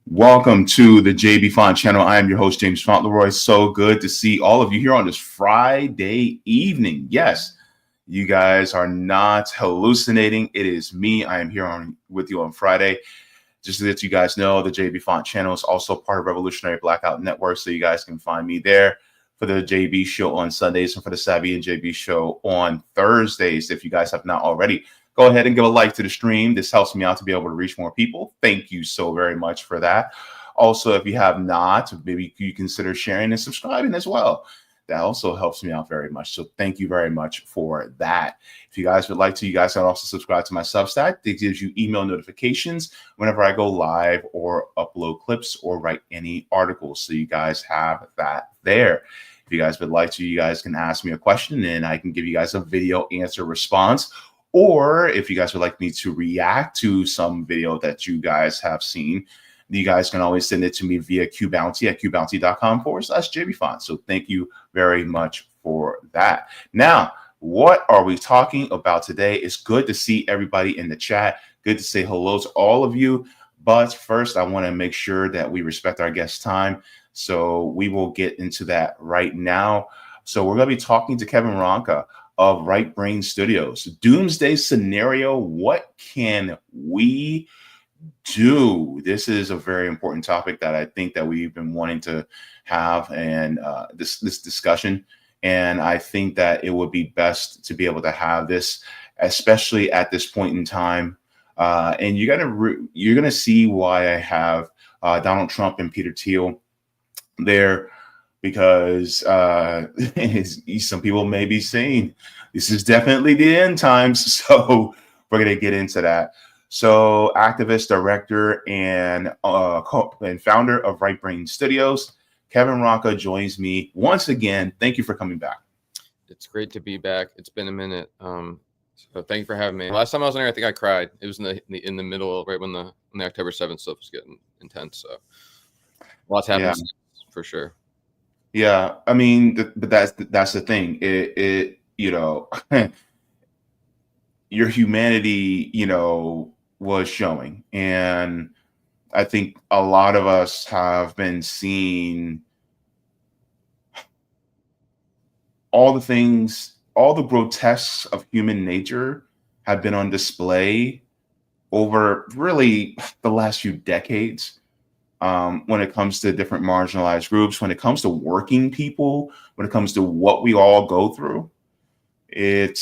Welcome to the Jaybefaunt channel. I am your host, James Fauntleroy. So good to see all of you here on this Friday evening. Yes, you guys are not hallucinating. It is me. I am here with you on Friday. Just to let you guys know, the Jaybefaunt channel is also part of Revolutionary Blackout Network, so you guys can find me there for the JB show on Sundays and for the Savvy and JB show on Thursdays. If you guys have not already, go ahead and give a like to the stream. This helps me out to be able to reach more people. Thank you so very much for that. Also, if you have not, maybe you consider sharing and subscribing as well. That also helps me out very much. So thank you very much for that. If you guys would like to, you guys can also subscribe to my Substack. It gives you email notifications whenever I go live or upload clips or write any articles. So you guys have that there. If you guys would like to, you guys can ask me a question and I can give you guys a video answer response. Or if you guys would like me to react to some video that you guys have seen, you guys can always send it to me via QBounty at qbounty.com/Jaybefaunt. So thank you very much for that. Now, what are we talking about today? It's good to see everybody in the chat. Good to say hello to all of you. But first, I want to make sure that we respect our guest time. So we will get into that right now. So we're going to be talking to Kevin Ronca of Right Brain Studios. Doomsday scenario, what can we do? This is a very important topic that I think that we've been wanting to have and this discussion. And I think that it would be best to be able to have this, especially at this point in time. And you're gonna see why I have Donald Trump and Peter Thiel there, because some people may be saying this is definitely the end times. So we're going to get into that. So activist, director, and founder of Right Brain Studios, Kevin Ronca joins me once again. Thank you for coming back. It's great to be back. It's been a minute. So thank you for having me. Last time I was on here, I think I cried. It was in the middle, right when the October 7th stuff was getting intense. So lots happened for sure. Yeah, I mean, but that's the thing. It you know, your humanity, was showing, and I think a lot of us have been seeing all the things, all the grotesques of human nature have been on display over really the last few decades. When it comes to different marginalized groups, when it comes to working people, when it comes to what we all go through, it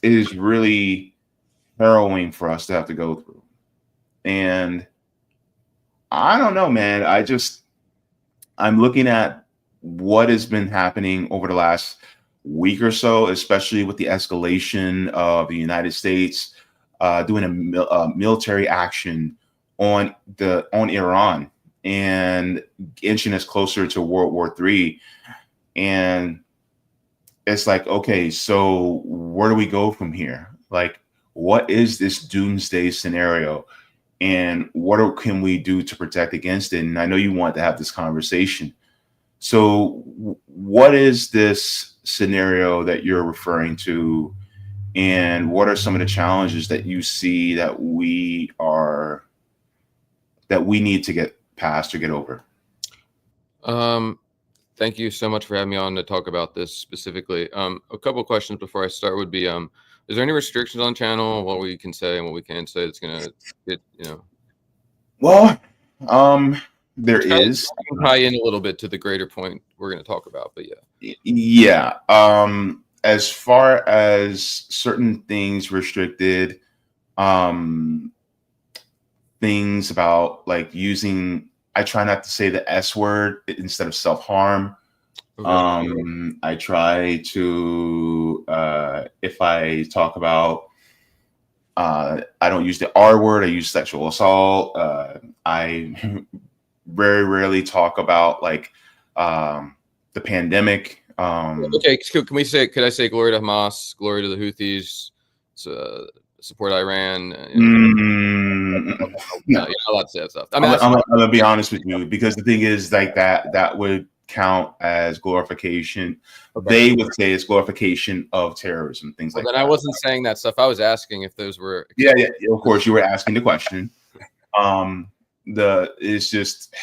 is really harrowing for us to have to go through. And I don't know, man. I'm looking at what has been happening over the last week or so, especially with the escalation of the United States doing a military action on Iran and inching us closer to World War III. And it's like, okay, so where do we go from here? Like, what is this doomsday scenario? And what can we do to protect against it? And I know you want to have this conversation. So what is this scenario that you're referring to? And what are some of the challenges that you see that we need to get past or get over? Thank you so much for having me on to talk about this specifically. A couple of questions before I start would be, is there any restrictions on channel, what we can say and what we can't say that's going to get, Well, there is. I can tie in a little bit to the greater point we're going to talk about, but yeah. Yeah. As far as certain things restricted, things about like I try not to say the S word instead of self-harm. Okay. I try to, if I talk about, I don't use the R word, I use sexual assault. I very rarely talk about like the pandemic. Okay, could I say glory to Hamas, glory to the Houthis, support Iran? No, you're not allowed to say that stuff. I mean, I'm gonna be honest with you, because the thing is like that would count as glorification. Okay. They would say it's glorification of terrorism, things like that. I wasn't saying that stuff. I was asking if those were. Yeah, of course you were asking the question. It's just,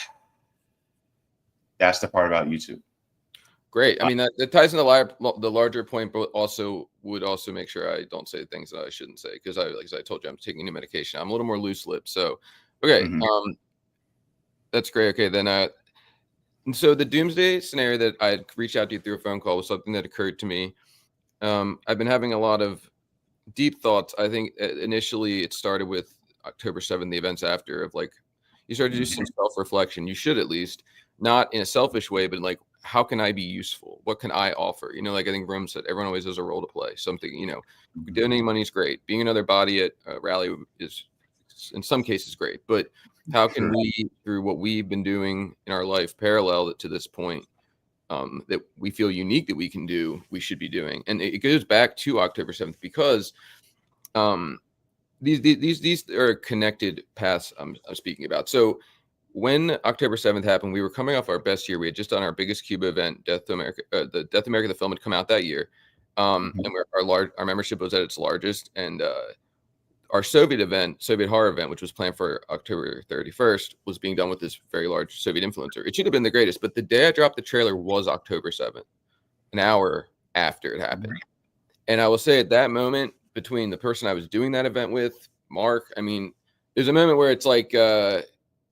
that's the part about YouTube. Great. I mean, that ties in the larger point, but also would also make sure I don't say things that I shouldn't say, because like I told you, I'm taking new medication. I'm a little more loose lipped. So, okay, that's great. Okay, then and so the doomsday scenario that I reached out to you through a phone call was something that occurred to me. I've been having a lot of deep thoughts. I think initially it started with October 7th, the events after, of like, you started to do some self-reflection. You should, at least, not in a selfish way, but like, how can I be useful? What can I offer? You know, like I think Rome said, everyone always has a role to play. Something, you know, donating money is great. Being another body at a rally is, in some cases, great. But how can we, through what we've been doing in our life, parallel to this point, that we feel unique that we can do, we should be doing? And it goes back to October 7th, because these are connected paths I'm speaking about. So when October 7th happened, we were coming off our best year. We had just done our biggest Cuba event, Death to America. The Death to America, the film, had come out that year, and our membership was at its largest. And our Soviet horror event, which was planned for October 31st, was being done with this very large Soviet influencer. It should have been the greatest, but the day I dropped the trailer was October 7th, an hour after it happened. And I will say, at that moment, between the person I was doing that event with, Mark, I mean, there's a moment where it's like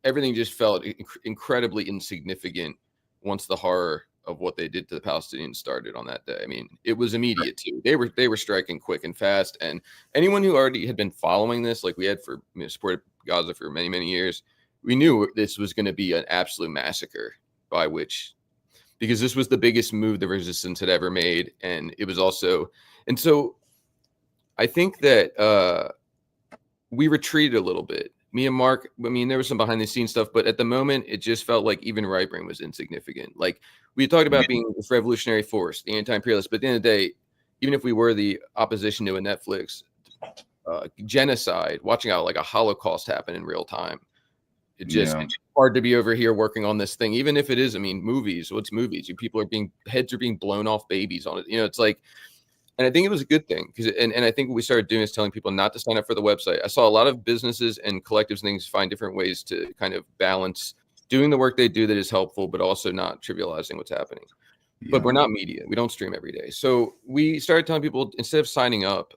everything just felt incredibly insignificant once the horror of what they did to the Palestinians started on that day. I mean, it was immediate too. They were striking quick and fast, and anyone who already had been following this, like we had for supported Gaza for many, many years, we knew this was going to be an absolute massacre, because this was the biggest move the resistance had ever made, and it was also, and so I think that we retreated a little bit. Me and Mark, I mean, there was some behind the scenes stuff, but at the moment, it just felt like even right brain was insignificant. Like, we talked about being this revolutionary force, the anti-imperialist, but at the end of the day, even if we were the opposition to a Netflix genocide, watching out like a Holocaust happen in real time, it's hard to be over here working on this thing, even if it is, I mean, movies. What's movies? Heads are being blown off babies on it. You know, it's like, and I think it was a good thing, because, and I think what we started doing is telling people not to sign up for the website. I saw a lot of businesses and collectives and things find different ways to kind of balance doing the work they do that is helpful, but also not trivializing what's happening. But we're not media. We don't stream every day. So we started telling people, instead of signing up,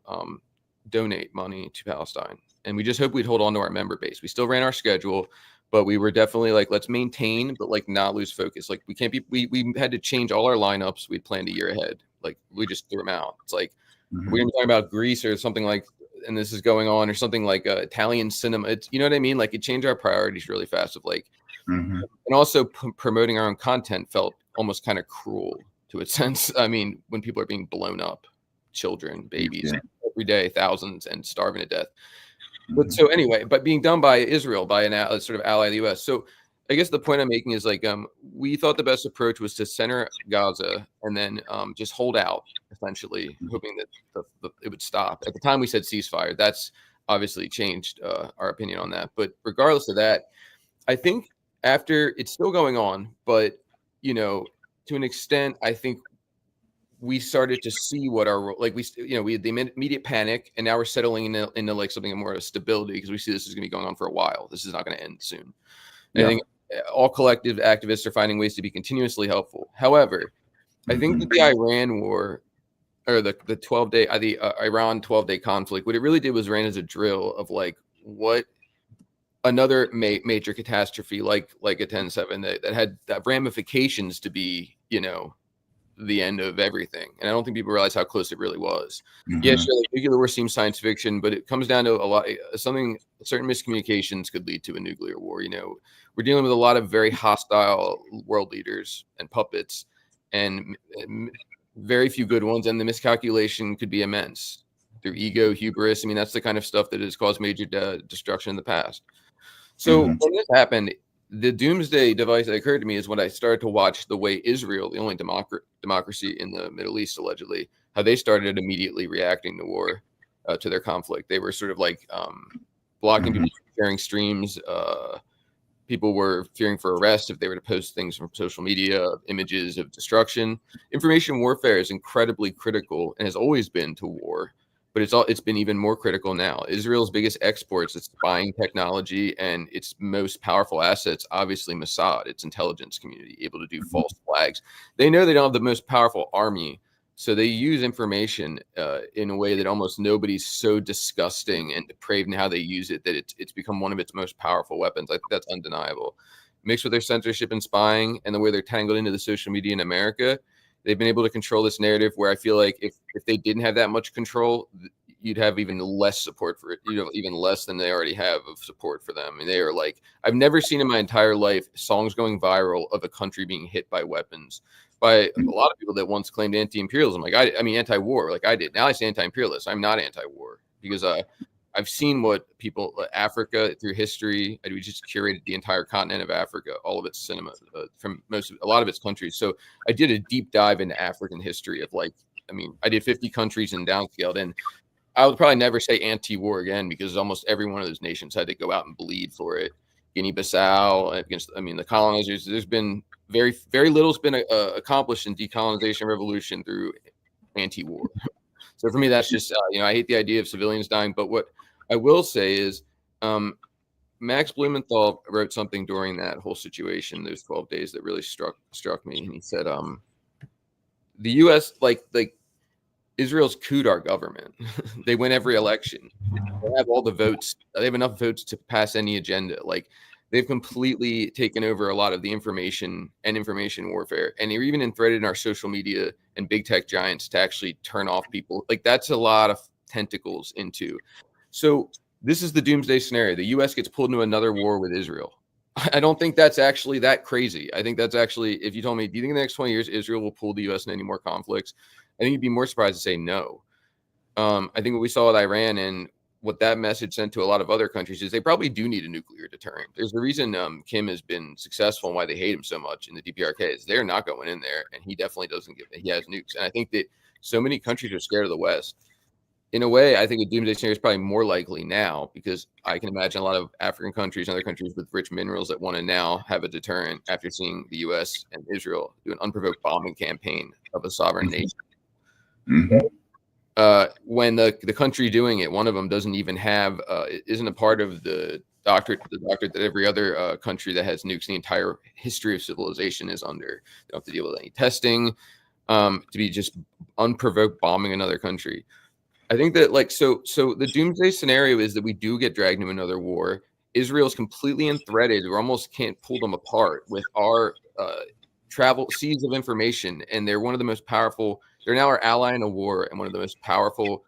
donate money to Palestine. And we just hope we'd hold on to our member base. We still ran our schedule, but we were definitely like, let's maintain, but like not lose focus. Like, we can't be, we had to change all our lineups we'd planned a year ahead. Like, we just threw them out. It's like, we're going to be talking about Greece or something like, and this is going on, or something like Italian cinema. It's, you know what I mean? Like, it changed our priorities really fast of like, and also promoting our own content felt almost kind of cruel to a sense. I mean, when people are being blown up, children, babies, every day, thousands, and starving to death. But so anyway, but being done by Israel, by a sort of ally of the U.S. So I guess the point I'm making is like, we thought the best approach was to center Gaza and then just hold out, essentially, hoping that it would stop. At the time, we said ceasefire. That's obviously changed our opinion on that. But regardless of that, I think after, it's still going on, but, you know, to an extent, I think we started to see what our, like, we had the immediate panic, and now we're settling into like something more of stability, because we see this is going to be going on for a while. This is not going to end soon. I think all collective activists are finding ways to be continuously helpful. However, I think that the Iran war, or the 12-day, the Iran 12-day conflict, what it really did was ran as a drill of like, what another major catastrophe like a 10-7 that had ramifications to be, you know, the end of everything. And I don't think people realize how close it really was. Yeah, sure, like nuclear war seems science fiction, but it comes down to a lot, certain miscommunications could lead to a nuclear war. You know, we're dealing with a lot of very hostile world leaders and puppets, and very few good ones, and the miscalculation could be immense through ego, hubris. I mean, that's the kind of stuff that has caused major destruction in the past. So when this happened, the doomsday device that occurred to me is when I started to watch the way Israel, the only democracy in the Middle East, allegedly, how they started immediately reacting to war, to their conflict. They were sort of like blocking people from sharing streams. People were fearing for arrest if they were to post things from social media, images of destruction. Information warfare is incredibly critical and has always been to war, but it's been even more critical now. Israel's biggest exports, its spying technology, and its most powerful assets, obviously Mossad, its intelligence community, able to do false flags. They know they don't have the most powerful army, so they use information in a way that almost nobody's so disgusting and depraved in how they use it that it's become one of its most powerful weapons. I think that's undeniable. Mixed with their censorship and spying and the way they're tangled into the social media in America, they've been able to control this narrative where I feel like if they didn't have that much control, you'd have even less support for it. You'd have even less than they already have of support for them. I mean, they are like, I've never seen in my entire life songs going viral of a country being hit by weapons by a lot of people that once claimed anti-imperialism. Like I mean, anti-war, like I did. Now I say anti-imperialist. I'm not anti-war because I've seen what people, Africa through history, we just curated the entire continent of Africa, all of its cinema from a lot of its countries. So I did a deep dive into African history of I did 50 countries and downscaled, and I would probably never say anti-war again because almost every one of those nations had to go out and bleed for it. Guinea-Bissau against, the colonizers. There's been very, very little's been accomplished in decolonization revolution through anti-war. So for me, that's just, I hate the idea of civilians dying. But what I will say is Max Blumenthal wrote something during that whole situation, those 12 days, that really struck me. And he said, the U.S., like Israel's couped our government. They win every election. They have all the votes. They have enough votes to pass any agenda. Like, they've completely taken over a lot of the information warfare. And they're even threaded in our social media and big tech giants to actually turn off people. Like, that's a lot of tentacles into. So this is the doomsday scenario. The U.S. gets pulled into another war with Israel. I don't think that's actually that crazy. I think that's actually, if you told me, do you think in the next 20 years Israel will pull the U.S. in any more conflicts? I think you'd be more surprised to say no. I think what we saw with Iran and what that message sent to a lot of other countries is they probably do need a nuclear deterrent. There's the reason Kim has been successful and why they hate him so much in the DPRK is they're not going in there, and he definitely doesn't he has nukes. And I think that so many countries are scared of the West. In a way, I think a doomsday scenario is probably more likely now because I can imagine a lot of African countries and other countries with rich minerals that want to now have a deterrent after seeing the U.S. and Israel do an unprovoked bombing campaign of a sovereign nation. When the country doing it, one of them doesn't even have, isn't a part of the doctrine that every other country that has nukes in the entire history of civilization is under. They don't have to deal with any testing, to be just unprovoked bombing another country. I think that so the doomsday scenario is that we do get dragged into another war. Israel's completely unthreaded. We almost can't pull them apart with our travel seas of information, and they're one of the most powerful. They're now our ally in a war and one of the most powerful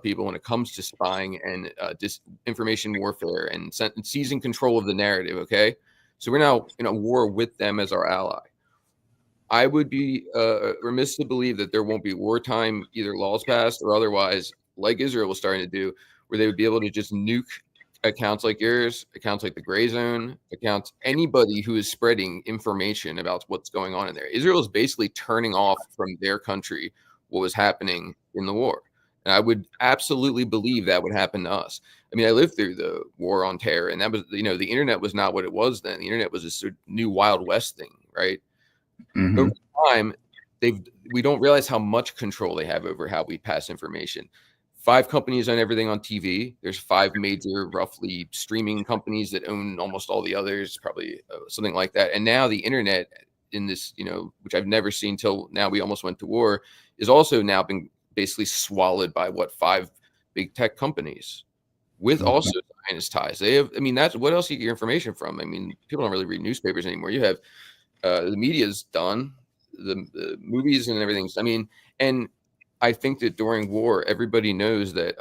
people when it comes to spying and disinformation warfare and seizing control of the narrative. Okay, so we're now in a war with them as our ally. I would be remiss to believe that there won't be wartime either laws passed or otherwise, like Israel was starting to do, where they would be able to just nuke accounts like yours, accounts like the Gray Zone, accounts, anybody who is spreading information about what's going on in there. Israel is basically turning off from their country what was happening in the war. And I would absolutely believe that would happen to us. I mean, I lived through the war on terror, and that was, the internet was not what it was then. The internet was this sort of new Wild West thing, right? Over time, we don't realize how much control they have over how we pass information. 5 companies own everything on TV. There's 5 major, roughly, streaming companies that own almost all the others, probably something like that. And now the internet, in this, which I've never seen till now, we almost went to war, is also now been basically swallowed by 5 big tech companies with also Zionist ties. They have, that's what else you get your information from. People don't really read newspapers anymore. You have the media's done, the movies and everything. And I think that during war, everybody knows that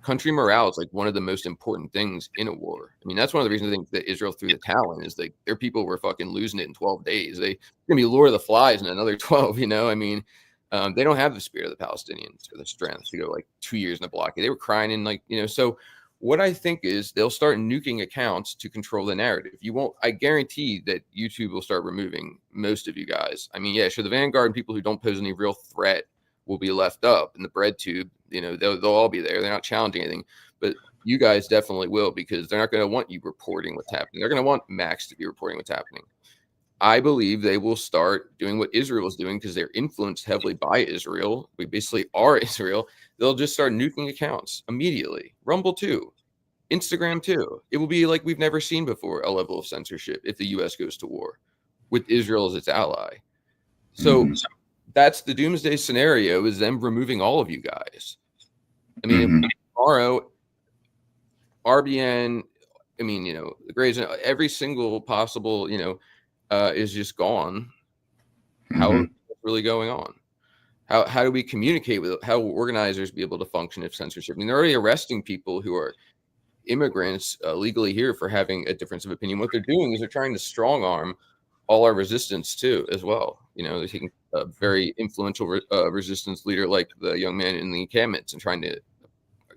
country morale is like one of the most important things in a war. That's one of the reasons I think that Israel threw the towel in is their people were fucking losing it in 12 days. They're going to be Lord of the Flies in another 12, they don't have the spirit of the Palestinians or the strength to go 2 years in a blockade. They were crying in so what I think is they'll start nuking accounts to control the narrative. I guarantee that YouTube will start removing most of you guys. Sure, the Vanguard and people who don't pose any real threat will be left up in the bread tube. They'll all be there. They're not challenging anything, but you guys definitely will, because they're not going to want you reporting what's happening. They're going to want Max to be reporting what's happening. I believe they will start doing what Israel is doing because they're influenced heavily by Israel. We basically are Israel. They'll just start nuking accounts immediately. Rumble too, Instagram too. It will be like we've never seen before, a level of censorship if the U.S. goes to war with Israel as its ally. So that's the doomsday scenario, is them removing all of you guys. I mean, tomorrow, RBN, I mean, the Grays, every single possible, is just gone. How is really going on? How do we communicate with, how will organizers be able to function if censorship? I mean, they're already arresting people who are immigrants legally here for having a difference of opinion. What they're doing is they're trying to strong arm all our resistance too, as well. They're taking a very influential resistance leader like the young man in the encampments and trying to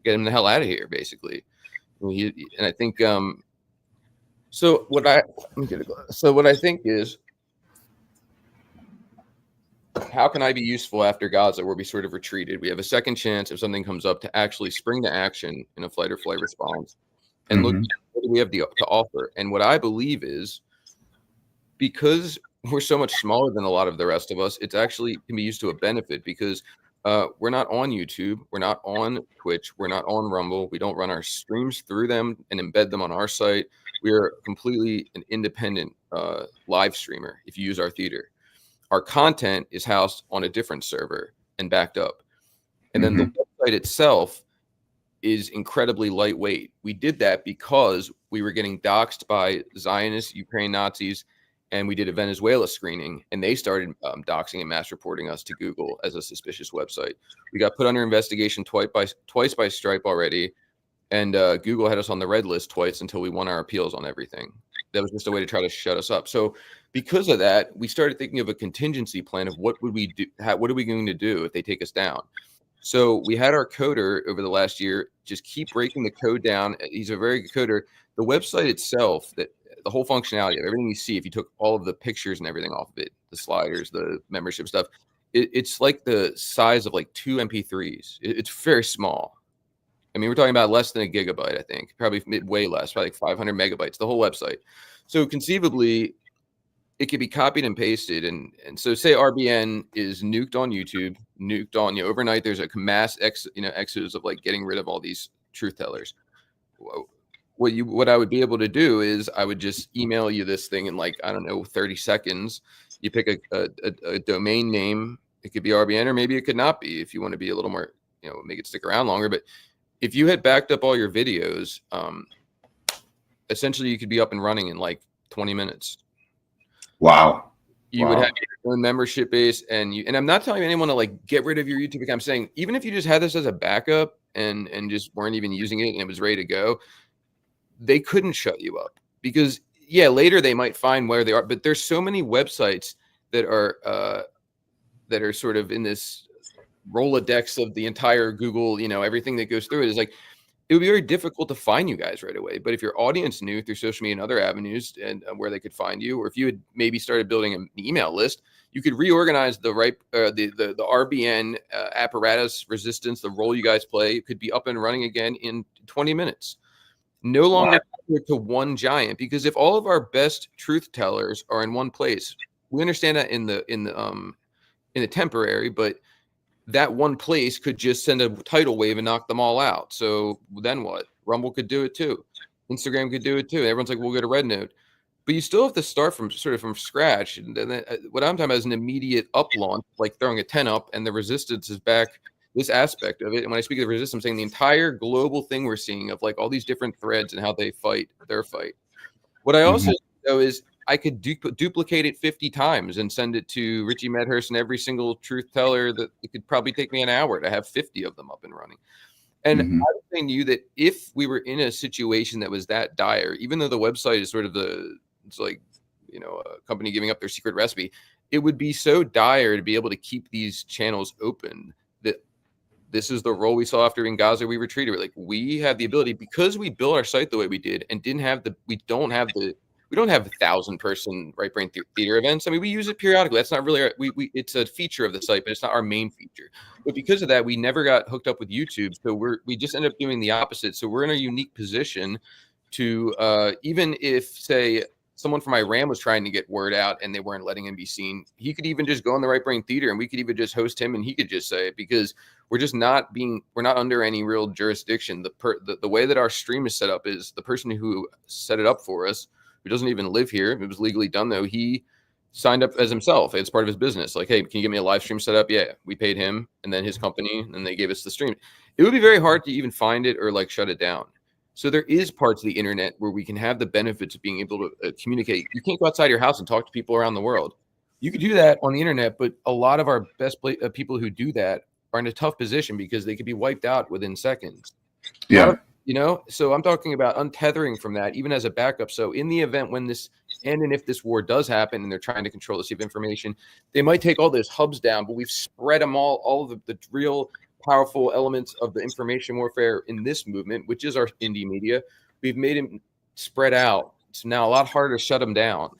get him the hell out of here, basically. And I think so what I think is, how can I be useful after Gaza, where we sort of retreated? We have a second chance if something comes up to actually spring to action in a fight or flight response and look what do we have to offer. And what I believe is, because we're so much smaller than a lot of the rest of us, it's actually can be used to a benefit, because we're not on YouTube, we're not on Twitch, we're not on Rumble. We don't run our streams through them and embed them on our site. We are completely an independent live streamer if you use our theater. Our content is housed on a different server and backed up. And then the website itself is incredibly lightweight. We did that because we were getting doxxed by Zionist Ukraine Nazis, and we did a Venezuela screening, and they started doxing and mass reporting us to Google as a suspicious website. We got put under investigation twice by Stripe already, and Google had us on the red list twice until we won our appeals on everything. That was just a way to try to shut us up. So because of that, we started thinking of a contingency plan of what would we do? What are we going to do if they take us down? So we had our coder over the last year just keep breaking the code down. He's a very good coder. The website itself, that the whole functionality of everything you see, if you took all of the pictures and everything off of it, the sliders, the membership stuff, it's like the size of like 2 MP3s. It's very small. I mean, we're talking about less than a gigabyte, I think, probably way less, probably like 500 megabytes, the whole website. So conceivably, it could be copied and pasted. And so say RBN is nuked on YouTube, nuked on, overnight, there's a mass exodus of like getting rid of all these truth tellers. What I would be able to do is I would just email you this thing in like, I don't know, 30 seconds. You pick a domain name. It could be RBN, or maybe it could not be if you want to be a little more, make it stick around longer. But if you had backed up all your videos, essentially you could be up and running in like 20 minutes. Wow. You would have your own membership base, and I'm not telling anyone to like get rid of your YouTube account. I'm saying, even if you just had this as a backup and just weren't even using it and it was ready to go, they couldn't shut you up, because later they might find where they are. But there's so many websites that are sort of in this Rolodex of the entire Google, everything that goes through it is like, it would be very difficult to find you guys right away. But if your audience knew through social media and other avenues and where they could find you, or if you had maybe started building an email list, you could reorganize the RBN apparatus resistance, the role you guys play. It could be up and running again in 20 minutes. No longer to one giant, because if all of our best truth tellers are in one place, we understand that in the temporary, but that one place could just send a tidal wave and knock them all out. So then what? Rumble could do it too. Instagram could do it too. Everyone's like, we'll get a red note. But you still have to start from scratch. And then what I'm talking about is an immediate up launch, like throwing a 10 up, and the resistance is back, this aspect of it. And when I speak of resistance, I'm saying the entire global thing we're seeing of like all these different threads and how they fight their fight. What I also know is I could duplicate it 50 times and send it to Richie Medhurst and every single truth teller. That it could probably take me an hour to have 50 of them up and running. And I was saying to you that if we were in a situation that was that dire, even though the website is sort of it's like, a company giving up their secret recipe, it would be so dire to be able to keep these channels open that this is the role we saw after in Gaza. We retreated. We're like, we have the ability, because we built our site the way we did and we don't have 1,000-person right brain theater events. I mean, we use it periodically. That's not really it's a feature of the site, but it's not our main feature. But because of that, we never got hooked up with YouTube. So we just ended up doing the opposite. So we're in a unique position to even if, say, someone from Iran was trying to get word out and they weren't letting him be seen, he could even just go on the Right Brain Theater and we could even just host him and he could just say it, because we're not under any real jurisdiction. The way that our stream is set up is the person who set it up for us, who doesn't even live here, it was legally done though, he signed up as himself. It's part of his business. Like, hey, can you get me a live stream set up? Yeah, we paid him and then his company, and they gave us the stream. It would be very hard to even find it or like shut it down. So there is parts of the internet where we can have the benefits of being able to communicate. You can't go outside your house and talk to people around the world. You could do that on the internet, but a lot of our best people who do that are in a tough position because they could be wiped out within seconds. Yeah. So I'm talking about untethering from that, even as a backup. So in the event when this, and if this war does happen and they're trying to control the sea of information, they might take all those hubs down, but we've spread them all of the real powerful elements of the information warfare in this movement, which is our indie media. We've made them spread out. It's now a lot harder to shut them down.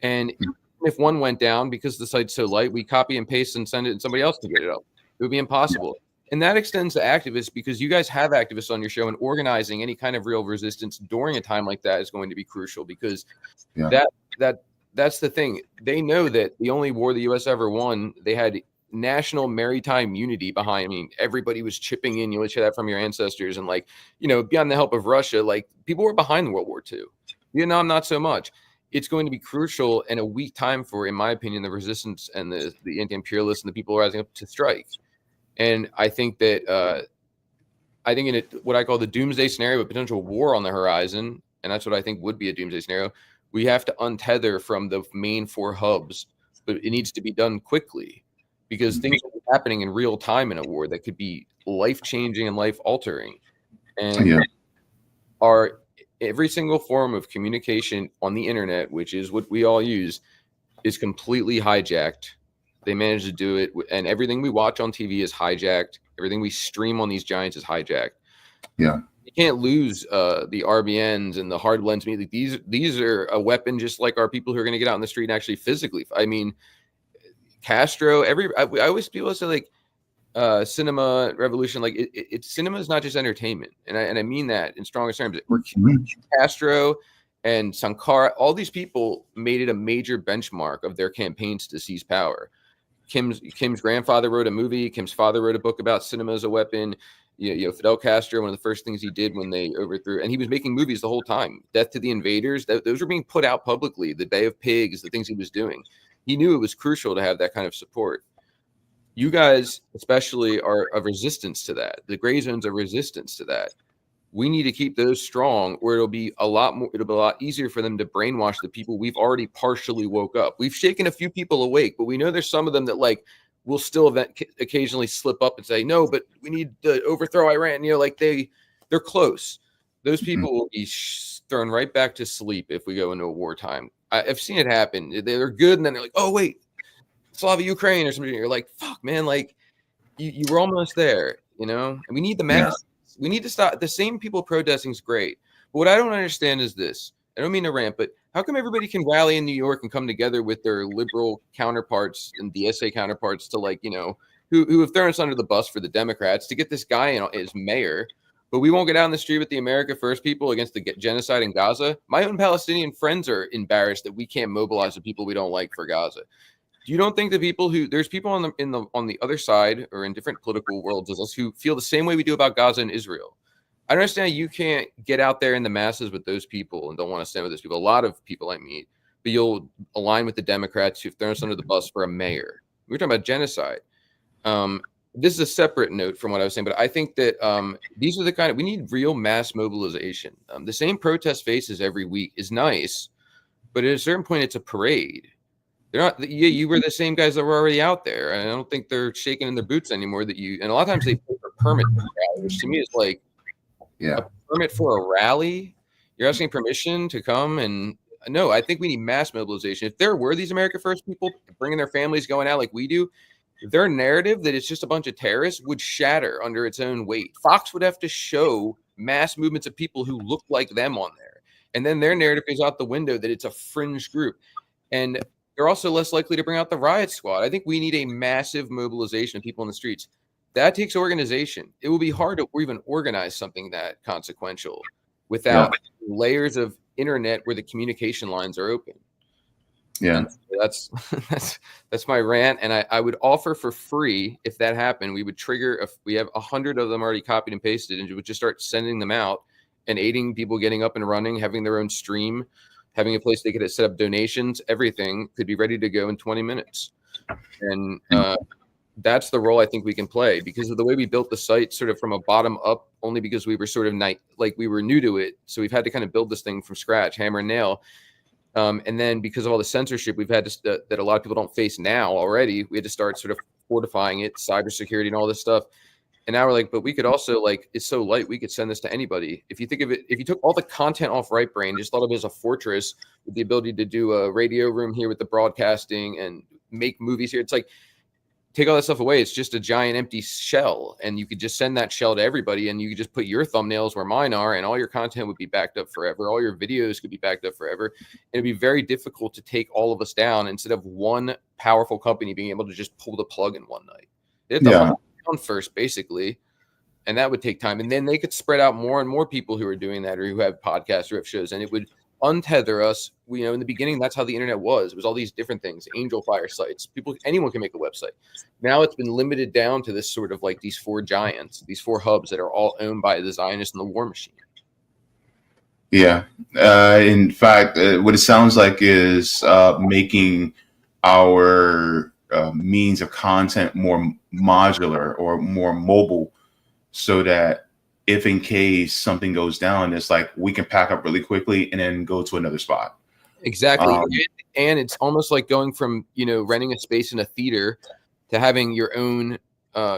And if one went down, because the site's so light, we copy and paste and send it and somebody else can get it up. It would be impossible. And that extends to activists, because you guys have activists on your show, and organizing any kind of real resistance during a time like that is going to be crucial, because that's the thing. They know that the only war the U.S. ever won, they had national maritime unity behind. I mean, everybody was chipping in. You always hear that from your ancestors. And like, beyond the help of Russia, like people were behind World War II. Vietnam, not so much. It's going to be crucial and a weak time for, in my opinion, the resistance and the anti-imperialists and the people rising up to strike. And I think that in what I call the doomsday scenario, a potential war on the horizon, and that's what I think would be a doomsday scenario, we have to untether from the main 4 hubs, but it needs to be done quickly, because things are happening in real time in a war that could be life-changing and life-altering. And every single form of communication on the internet, which is what we all use, is completely hijacked. They managed to do it, and everything we watch on TV is hijacked. Everything we stream on these giants is hijacked. Yeah, you can't lose the RBNs and the hard lens media. These are a weapon, just like our people who are going to get out in the street and actually physically. I mean, Castro. I always people say like cinema revolution. Like cinema is not just entertainment, and I mean that in strongest terms. Castro and Sankara, all these people made it a major benchmark of their campaigns to seize power. Kim's grandfather wrote a movie. Kim's father wrote a book about cinema as a weapon. Fidel Castro, one of the first things he did when they overthrew, and he was making movies the whole time. Death to the Invaders, those were being put out publicly. The Bay of Pigs, the things he was doing. He knew it was crucial to have that kind of support. You guys, especially, are of resistance to that. The gray zones are resistance to that. We need to keep those strong, or it'll be a lot easier for them to brainwash the people we've already partially woke up. We've shaken a few people awake, but we know there's some of them that will still occasionally slip up and say, no, but we need to overthrow Iran. They're close. Those people will be thrown right back to sleep if we go into a wartime. I've seen it happen. They're good, and then they're like, oh, wait, Slava Ukraine or something. You're like, fuck, man, like you were almost there, and we need the mass. Yeah. We need to stop. The same people protesting is great. But what I don't understand is this. I don't mean to rant, but how come everybody can rally in New York and come together with their liberal counterparts and DSA counterparts to who have thrown us under the bus for the Democrats to get this guy in as mayor, but we won't get out in the street with the America First people against the genocide in Gaza? My own Palestinian friends are embarrassed that we can't mobilize the people we don't like for Gaza. You don't think the people there's people on the other side or in different political worlds as us who feel the same way we do about Gaza and Israel? I understand you can't get out there in the masses with those people and don't want to stand with those people. A lot of people I meet, but you'll align with the Democrats who've thrown us under the bus for a mayor. We're talking about genocide. This is a separate note from what I was saying, but I think that these are the kind of, we need real mass mobilization. The same protest faces every week is nice, but at a certain point, it's a parade. They're not. Yeah, you were the same guys that were already out there, and I don't think they're shaking in their boots anymore. And a lot of times they pay for a permit for a rally, which to me is like, a permit for a rally. You're asking permission to come, and no, I think we need mass mobilization. If there were these America First people bringing their families going out like we do, their narrative that it's just a bunch of terrorists would shatter under its own weight. Fox would have to show mass movements of people who look like them on there, and then their narrative goes out the window that it's a fringe group, and they're also less likely to bring out the riot squad. I think we need a massive mobilization of people in the streets. That takes organization. It will be hard to even organize something that consequential without layers of internet where the communication lines are open. Yeah. And so that's my rant. And I would offer for free, if that happened, we would trigger, if we have 100 of them already copied and pasted, and we would just start sending them out and aiding people getting up and running, having their own stream, having a place they could set up donations, everything could be ready to go in 20 minutes. And that's the role I think we can play, because of the way we built the site sort of from a bottom up, only because we were sort of like we were new to it. So we've had to kind of build this thing from scratch, hammer and nail. And then because of all the censorship we've had to, that a lot of people don't face now already, we had to start sort of fortifying it, cybersecurity and all this stuff. And now we're like, but we could also, like, it's so light, we could send this to anybody. If you think of it, if you took all the content off Right Brain, just thought of it as a fortress with the ability to do a radio room here with the broadcasting and make movies here, it's like, take all that stuff away. It's just a giant empty shell, and you could just send that shell to everybody, and you could just put your thumbnails where mine are, and all your content would be backed up forever. All your videos could be backed up forever. And it'd be very difficult to take all of us down instead of one powerful company being able to just pull the plug in one night. They have to hunt down first, basically, and that would take time. And then they could spread out more and more people who are doing that, or who have podcasts or have shows, and it would untether us. You know, in the beginning, that's how the internet was. It was all these different things, Angel Fire sites. Anyone can make a website. Now it's been limited down to this sort of like these four giants, these four hubs that are all owned by the Zionists and the war machine. Yeah. In fact, what it sounds like is making our means of content more modular or more mobile, so that if in case something goes down, it's like we can pack up really quickly and then go to another spot. Exactly. And it's almost like going from, you know, renting a space in a theater to having your own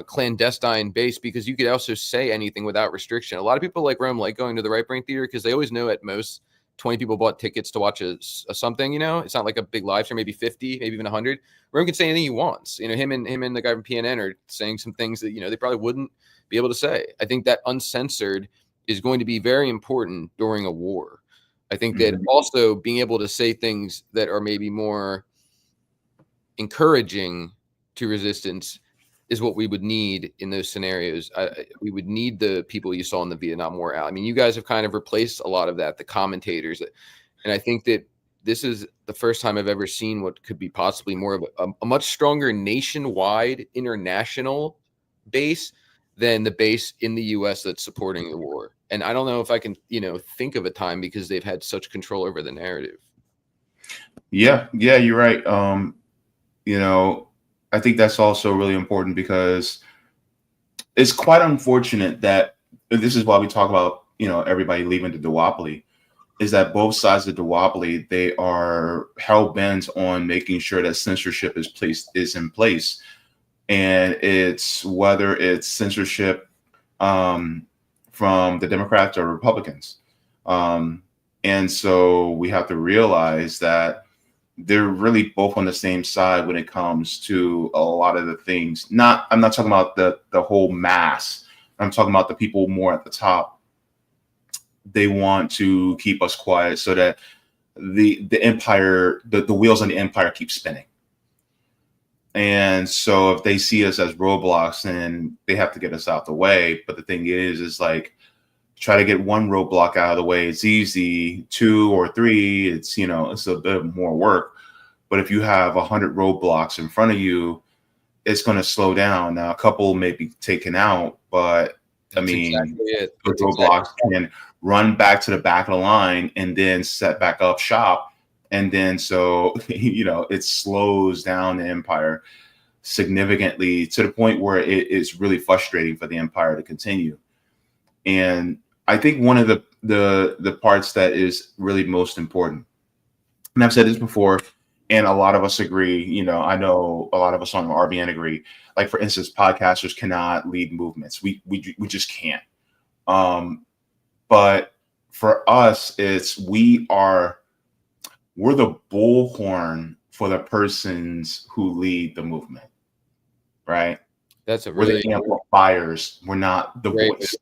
clandestine base, because you could also say anything without restriction. A lot of people like Rome like going to the Right Brain Theater because they always know at most 20 people bought tickets to watch a something, you know. It's not like a big live stream, maybe 50, maybe even 100. Rome can say anything he wants. You know, him and the guy from PNN are saying some things that, you know, they probably wouldn't be able to say. I think that uncensored is going to be very important during a war. I think that also being able to say things that are maybe more encouraging to resistance is what we would need in those scenarios. We would need the people you saw in the Vietnam War. I mean, you guys have kind of replaced a lot of that, the commentators. And I think that this is the first time I've ever seen what could be possibly more of a much stronger nationwide international base than the base in the U.S. that's supporting the war. And I don't know if I can, you know, think of a time, because they've had such control over the narrative. Yeah, you're right. You know, I think that's also really important, because it's quite unfortunate that this is why we talk about, you know, everybody leaving the duopoly, is that both sides of the duopoly, they are hell bent on making sure that censorship is in place. And it's whether it's censorship from the Democrats or Republicans. And so we have to realize that they're really both on the same side when it comes to a lot of the things. I'm not talking about the whole mass. I'm talking about the people more at the top. They want to keep us quiet so that the empire, the wheels on the empire keep spinning. And so if they see us as roadblocks, then they have to get us out the way. But the thing is like, try to get one roadblock out of the way. It's easy. 2 or 3, it's, you know, it's a bit more work. But if you have 100 roadblocks in front of you, it's going to slow down. Now, a couple may be taken out, but That's exactly those roadblocks can run back to the back of the line and then set back up shop. And then so, you know, it slows down the empire significantly to the point where it is really frustrating for the empire to continue. And I think one of the parts that is really most important, and I've said this before, and a lot of us agree, you know, I know a lot of us on RBN agree, like, for instance, podcasters cannot lead movements. We just can't. But for us, we're the bullhorn for the persons who lead the movement, right? That's We're the amplifiers. We're not the voice.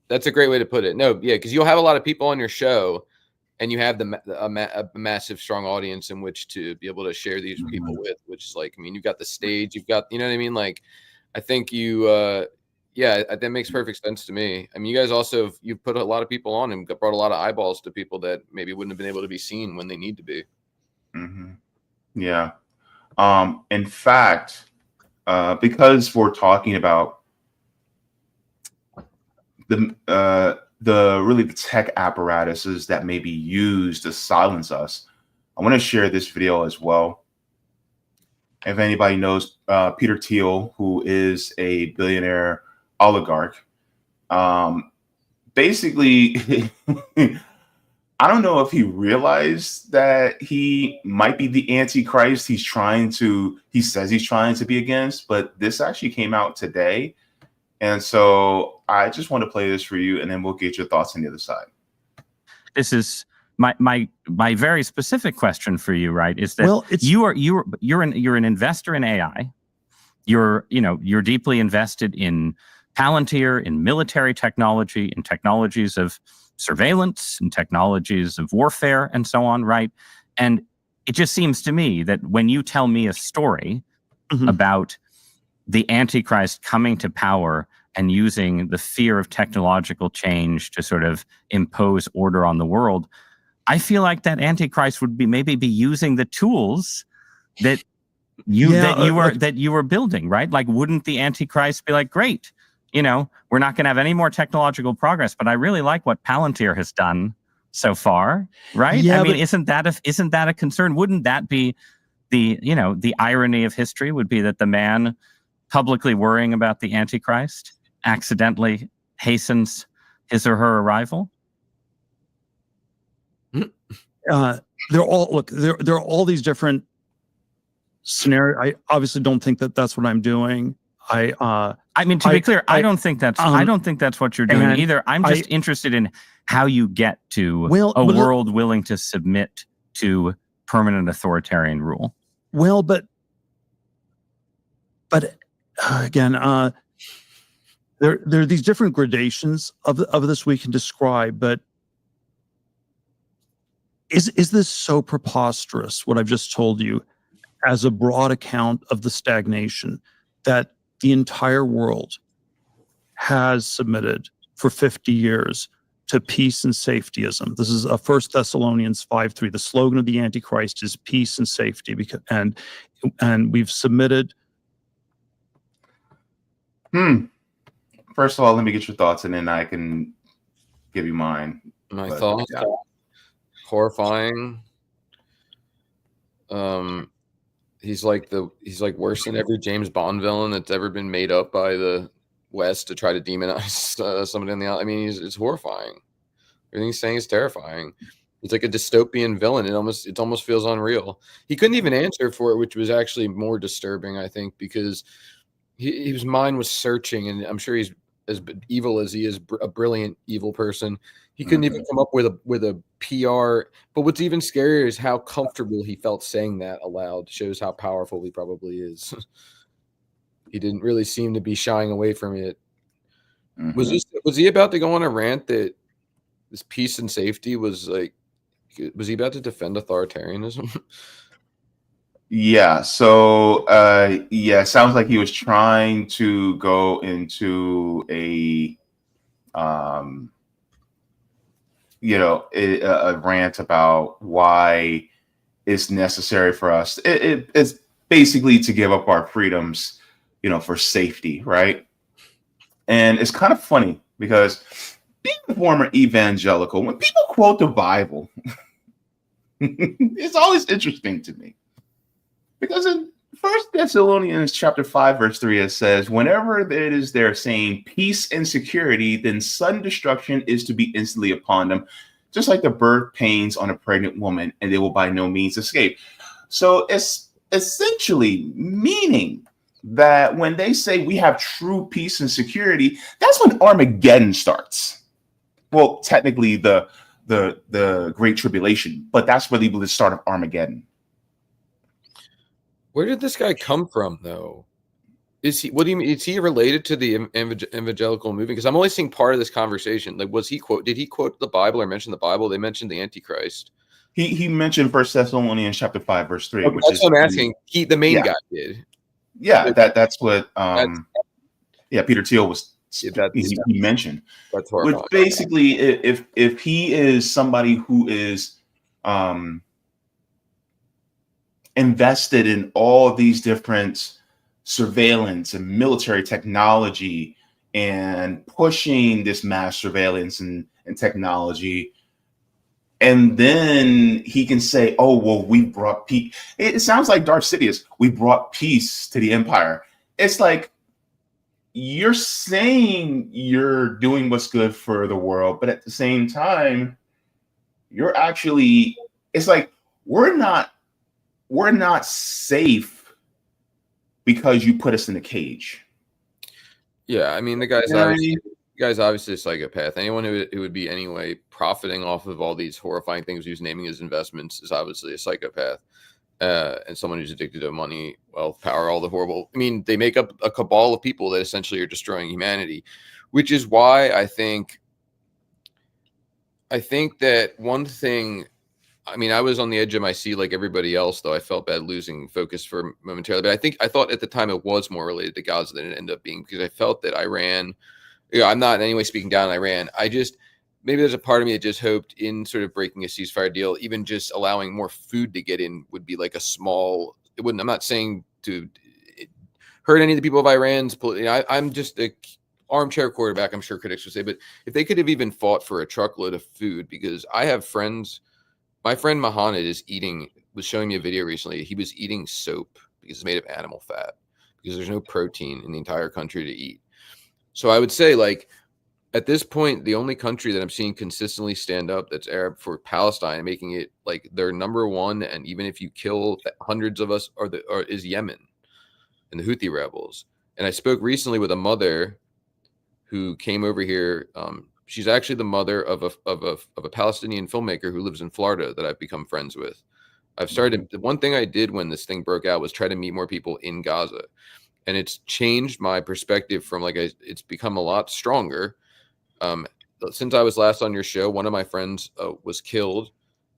That's a great way to put it. No, yeah, because you'll have a lot of people on your show, and you have a massive, strong audience in which to be able to share these people with. Which is like, I mean, you've got the stage, you've got, you know what I mean? Like, I think you Yeah, that makes perfect sense to me. I mean, you guys also you've put a lot of people on and brought a lot of eyeballs to people that maybe wouldn't have been able to be seen when they need to be. Mm-hmm. Yeah. In fact, because we're talking about the really the tech apparatuses that may be used to silence us, I want to share this video as well. If anybody knows Peter Thiel, who is a billionaire oligarch, basically, I don't know if he realized that he might be the Antichrist he says he's trying to be against, but this actually came out today. And so I just want to play this for you, and then we'll get your thoughts on the other side. This is my very specific question for you, right? Is that you're an investor in AI. You're deeply invested in Palantir, in military technology, in technologies of surveillance, and technologies of warfare, and so on, right? And it just seems to me that when you tell me a story about the Antichrist coming to power and using the fear of technological change to sort of impose order on the world, I feel like that Antichrist would maybe be using the tools that you were building, right? Like, wouldn't the Antichrist be like, great, we're not going to have any more technological progress, but I really like what Palantir has done so far, right? Yeah, I mean, isn't that a concern? Wouldn't that be the irony of history? Would be that the man publicly worrying about the Antichrist accidentally hastens his or her arrival? There are all these different scenarios. I obviously don't think that that's what I'm doing. I mean, to be clear, I don't think that's what you're doing either. I'm just interested in how you get to a world willing to submit to permanent authoritarian rule. Well, but again, there are these different gradations of this we can describe. But is this so preposterous, what I've just told you, as a broad account of the stagnation that the entire world has submitted for 50 years to peace and safetyism? This is 1 Thessalonians 5:3. The slogan of the Antichrist is peace and safety, and we've submitted. First of all, let me get your thoughts, and then I can give you mine. My thoughts. Yeah. Horrifying. He's like worse than every James Bond villain that's ever been made up by the West to try to demonize somebody on the out. I mean, it's horrifying. Everything he's saying is terrifying. He's like a dystopian villain. It almost feels unreal. He couldn't even answer for it, which was actually more disturbing, I think, because his mind was searching, and I'm sure he's as evil as he is a brilliant evil person. He couldn't even come up with a PR. But what's even scarier is how comfortable he felt saying that aloud. Shows how powerful he probably is. He didn't really seem to be shying away from it. Was he about to go on a rant that this peace and safety was like? Was he about to defend authoritarianism? Yeah. So sounds like he was trying to go into a rant about why it's necessary for us. It's basically to give up our freedoms, for safety, right? And it's kind of funny because being a former evangelical, when people quote the Bible, it's always interesting to me. Because in 1 Thessalonians chapter 5, verse 3, it says, whenever it is there saying peace and security, then sudden destruction is to be instantly upon them, just like the birth pains on a pregnant woman, and they will by no means escape. So it's essentially meaning that when they say we have true peace and security, that's when Armageddon starts. Well, technically the Great Tribulation, but that's really the start of Armageddon. Where did this guy come from, though? Is he related to the evangelical movement? Because I'm only seeing part of this conversation. Like, did he quote the Bible or mention the Bible? They mentioned the Antichrist. He mentioned 1 Thessalonians chapter 5, verse 3. Okay, that's what I'm asking. The main guy did. Yeah, that's what Peter Thiel was he mentioned. That's which horrifying. basically, if he is somebody who is invested in all these different surveillance and military technology and pushing this mass surveillance and technology, and then he can say, oh, well, we brought peace. It sounds like Darth Sidious. We brought peace to the empire. It's like, you're saying you're doing what's good for the world, but at the same time, you're actually, it's like, we're not safe because you put us in a cage. Yeah, I mean, the guy's obviously a psychopath. Anyone who would be anyway profiting off of all these horrifying things he was naming his investments is obviously a psychopath, and someone who's addicted to money, wealth, power, all the horrible. I mean, they make up a cabal of people that essentially are destroying humanity, which is why I think that one thing. I mean, I was on the edge of my seat like everybody else, though I felt bad losing focus for momentarily. But I thought at the time it was more related to Gaza than it ended up being, because I felt that Iran, I'm not in any way speaking down on Iran. Maybe there's a part of me that just hoped in sort of breaking a ceasefire deal, even just allowing more food to get in would be like I'm not saying to hurt any of the people of Iran's, I'm just a armchair quarterback, I'm sure critics would say, but if they could have even fought for a truckload of food, because I have friends. My friend Mohammed was showing me a video recently. He was eating soap because it's made of animal fat, because there's no protein in the entire country to eat. So I would say, like, at this point, the only country that I'm seeing consistently stand up that's Arab for Palestine and making it like their number one, and even if you kill hundreds of us, is Yemen and the Houthi rebels. And I spoke recently with a mother who came over here. She's actually the mother of a Palestinian filmmaker who lives in Florida that I've become friends with. The one thing I did when this thing broke out was try to meet more people in Gaza. And it's changed my perspective from it's become a lot stronger. Since I was last on your show, one of my friends was killed,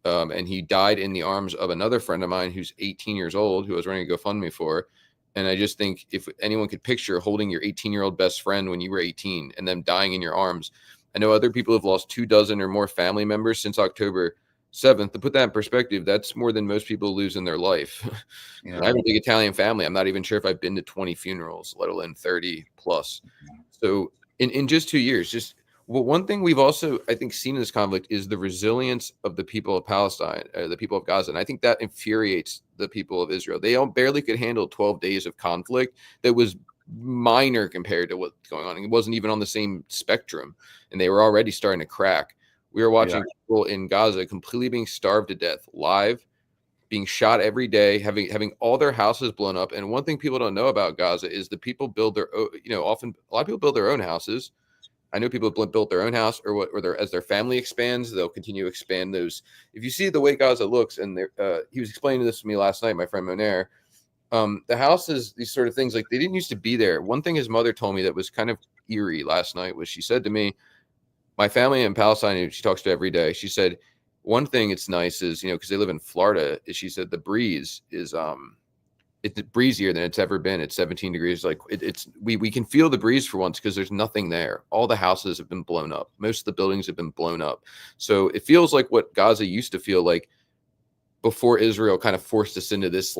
and he died in the arms of another friend of mine who's 18 years old, who I was running a GoFundMe for. And I just think if anyone could picture holding your 18-year-old best friend when you were 18 and them dying in your arms. I know other people have lost 24 or more family members since October 7th. To put that in perspective, that's more than most people lose in their life. Yeah. I have a big Italian family. I'm not even sure if I've been to 20 funerals, let alone 30 plus. So in just 2 years, one thing we've also, I think, seen in this conflict is the resilience of the people of Palestine, the people of Gaza. And I think that infuriates the people of Israel. They barely could handle 12 days of conflict that was minor compared to what's going on. It wasn't even on the same spectrum, and they were already starting to crack. We were watching people in Gaza completely being starved to death, live, being shot every day, having all their houses blown up. And one thing people don't know about Gaza is the people build their own, often a lot of people build their own houses. I know people have built their own house, as their family expands, they'll continue to expand those. If you see the way Gaza looks, and he was explaining this to me last night, my friend Monair, the houses, these sort of things, like they didn't used to be there. One thing his mother told me that was kind of eerie last night was she said to me, my family in Palestine, who she talks to every day, she said, one thing it's nice is, because they live in Florida, is she said the breeze is it's breezier than it's ever been. It's 17 degrees. Like we can feel the breeze for once because there's nothing there. All the houses have been blown up. Most of the buildings have been blown up. So it feels like what Gaza used to feel like before Israel kind of forced us into this,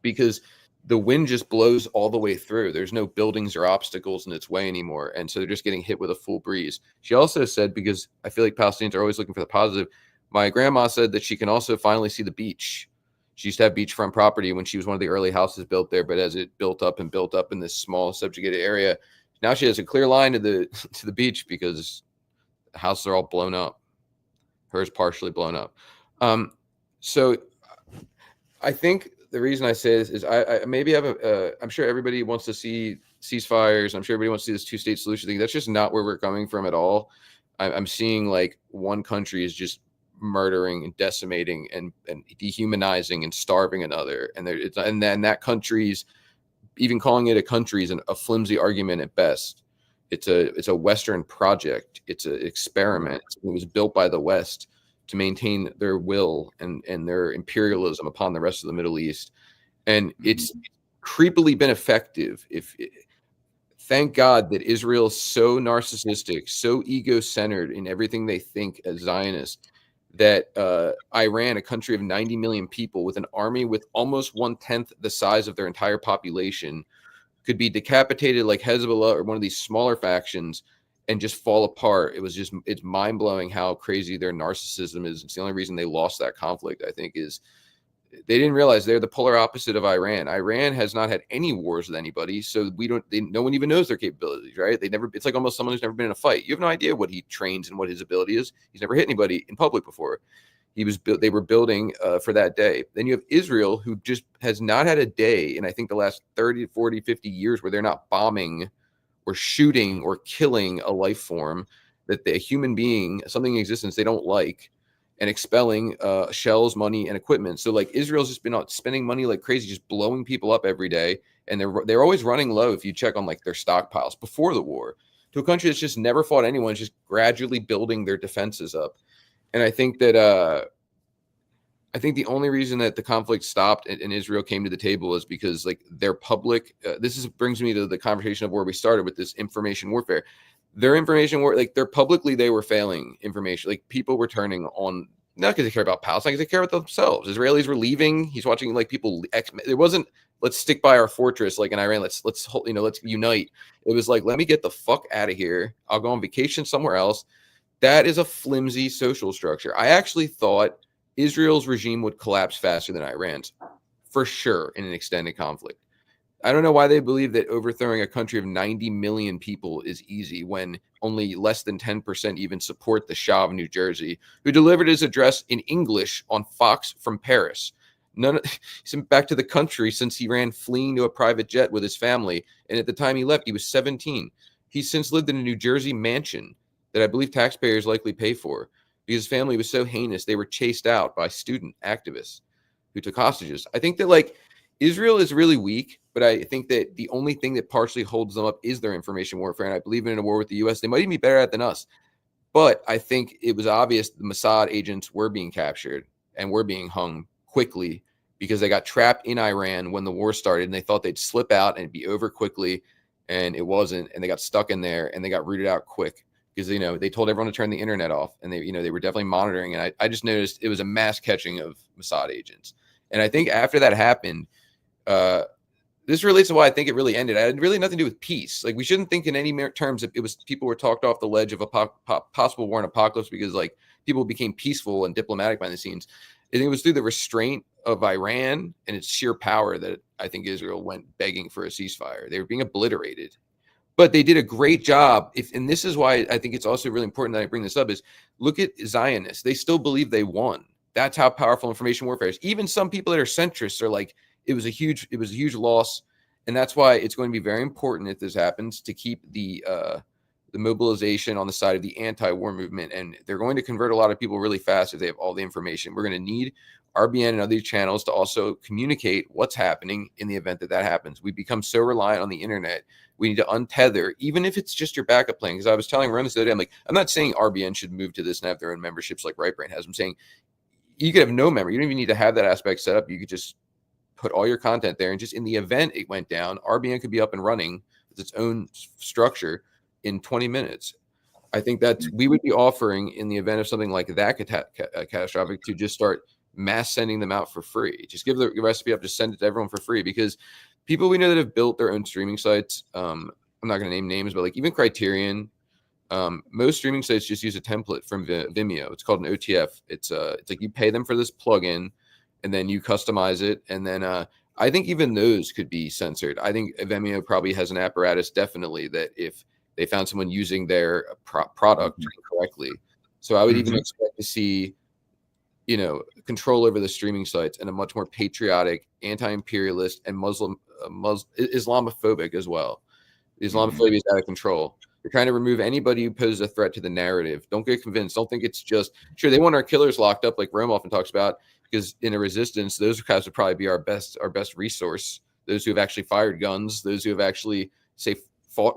because the wind just blows all the way through. There's no buildings or obstacles in its way anymore. And so they're just getting hit with a full breeze. She also said, because I feel like Palestinians are always looking for the positive, my grandma said that she can also finally see the beach. She used to have beachfront property when she was one of the early houses built there, but as it built up in this small subjugated area, now she has a clear line to the beach because the houses are all blown up. Hers partially blown up. So I think the reason I say this is I maybe have I'm sure everybody wants to see ceasefires. I'm sure everybody wants to see this two-state solution thing. That's just not where we're coming from at all. I'm seeing like one country is just murdering and decimating and dehumanizing and starving another, and then that country's, even calling it a country is a flimsy argument at best. It's a Western project. It's an experiment. It was built by the West to maintain their will and their imperialism upon the rest of the Middle East, and it's creepily been effective. thank God that Israel is so narcissistic, so ego-centered in everything they think as Zionists, that Iran, a country of 90 million people with an army with almost 1/10 the size of their entire population, could be decapitated like Hezbollah or one of these smaller factions and just fall apart. It's mind-blowing how crazy their narcissism is. It's the only reason they lost that conflict, I think, is they didn't realize they're the polar opposite of Iran. Iran has not had any wars with anybody, so no one even knows their capabilities, right? It's like almost someone who's never been in a fight. You have no idea what he trains and what his ability is. He's never hit anybody in public before. They were building for that day. Then you have Israel, who just has not had a day in, I think, the last 30, 40, 50 years where they're not bombing or shooting or killing a life form, that a human being, something in existence they don't like, and expelling shells, money, and equipment. So like Israel's just been out spending money like crazy, just blowing people up every day. And they're always running low if you check on like their stockpiles before the war, to a country that's just never fought anyone, just gradually building their defenses up. And I think that the only reason that the conflict stopped and Israel came to the table is because like their public, brings me to the conversation of where we started with this information warfare. Their information war, like they were failing information. Like people were turning on, not because they care about Palestine, because they care about themselves. Israelis were leaving. He's watching like people. It wasn't, let's stick by our fortress like in Iran. Let's unite. It was like, let me get the fuck out of here. I'll go on vacation somewhere else. That is a flimsy social structure. I actually thought Israel's regime would collapse faster than Iran's, for sure, in an extended conflict. I don't know why they believe that overthrowing a country of 90 million people is easy when only less than 10% even support the Shah of New Jersey, who delivered his address in English on Fox from Paris. He's been back to the country since he ran fleeing to a private jet with his family, and at the time he left, he was 17. He's since lived in a New Jersey mansion that I believe taxpayers likely pay for, because his family was so heinous they were chased out by student activists who took hostages. I think that like Israel is really weak, but I think that the only thing that partially holds them up is their information warfare. And I believe in a war with the U.S., they might even be better at it than us. But I think it was obvious the Mossad agents were being captured and were being hung quickly because they got trapped in Iran when the war started, and they thought they'd slip out and it'd be over quickly, and it wasn't. And they got stuck in there and they got rooted out quick because, they told everyone to turn the internet off, and they were definitely monitoring. And I just noticed it was a mass catching of Mossad agents. And I think after that happened, this relates to why I think it really ended. It had really nothing to do with peace. Like, we shouldn't think in any terms that it was people were talked off the ledge of a possible war and apocalypse because like people became peaceful and diplomatic behind the scenes. I think it was through the restraint of Iran and its sheer power that I think Israel went begging for a ceasefire. They were being obliterated, but they did a great job. And this is why I think it's also really important that I bring this up is look at Zionists. They still believe they won. That's how powerful information warfare is. Even some people that are centrists are like, it was a huge loss, and that's why it's going to be very important if this happens to keep the mobilization on the side of the anti-war movement. And they're going to convert a lot of people really fast if they have all the information. We're going to need RBN and other channels to also communicate what's happening in the event that happens. We become so reliant on the internet. We need to untether, even if it's just your backup plan. Because I was telling Ron this the other day, I'm not saying RBN should move to this and have their own memberships like Right Brain has. I'm saying you could have no member. You don't even need to have that aspect set up. You could just put all your content there, and just in the event it went down, RBN could be up and running with its own structure in 20 minutes. I think that we would be offering, in the event of something like that catastrophic, to just start mass sending them out for free. Just give the recipe up, just send it to everyone for free, because people we know that have built their own streaming sites, I'm not going to name names, but like even Criterion, most streaming sites just use a template from Vimeo. It's called an OTF. It's like you pay them for this plugin, and then you customize it. And then I think even those could be censored. I think Vimeo probably has an apparatus, definitely, that if they found someone using their product incorrectly. So I would even expect to see, control over the streaming sites and a much more patriotic, anti-imperialist, and Islamophobic as well. Islamophobia is out of control. They're trying to remove anybody who poses a threat to the narrative. Don't get convinced. Don't think it's just, sure, they want our killers locked up like Rome often talks about, because in a resistance, those guys would probably be our best resource. Those who have actually fired guns, those who have actually,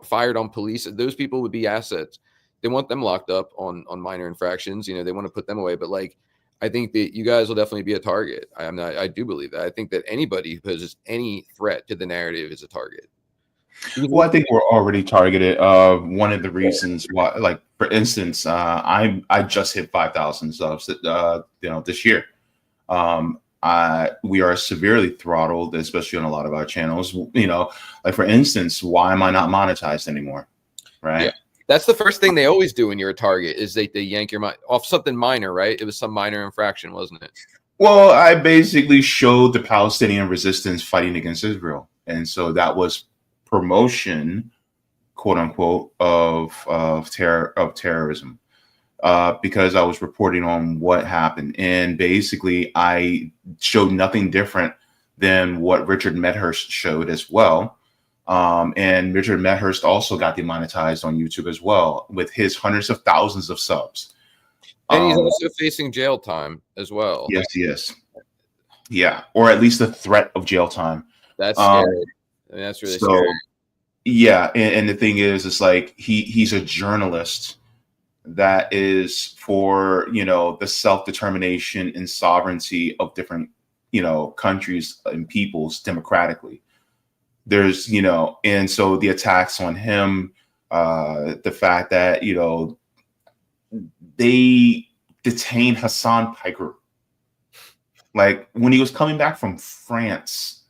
fired on police, those people would be assets. They want them locked up on minor infractions. They want to put them away. But like, I think that you guys will definitely be a target. I do believe that. I think that anybody who poses any threat to the narrative is a target. Well, I think we're already targeted. One of the reasons why, like for instance, I just hit 5,000 subs, this year. We are severely throttled, especially on a lot of our channels. Like for instance, why am I not monetized anymore? Right. Yeah. That's the first thing they always do when you're a target is they yank your money off something minor, right? It was some minor infraction, wasn't it? Well, I basically showed the Palestinian resistance fighting against Israel, and so that was promotion, quote unquote, of terrorism, because I was reporting on what happened, and basically I showed nothing different than what Richard Medhurst showed as well. And Richard Medhurst also got demonetized on YouTube as well with his hundreds of thousands of subs. And he's also facing jail time as well. Yes, he is. Yeah, or at least the threat of jail time. That's scary. I mean, that's really scary. Yeah, and the thing is, it's like he's a journalist that is for the self-determination and sovereignty of different countries and peoples democratically. There's and so the attacks on him, the fact that they detained Hassan Piker, like when he was coming back from France.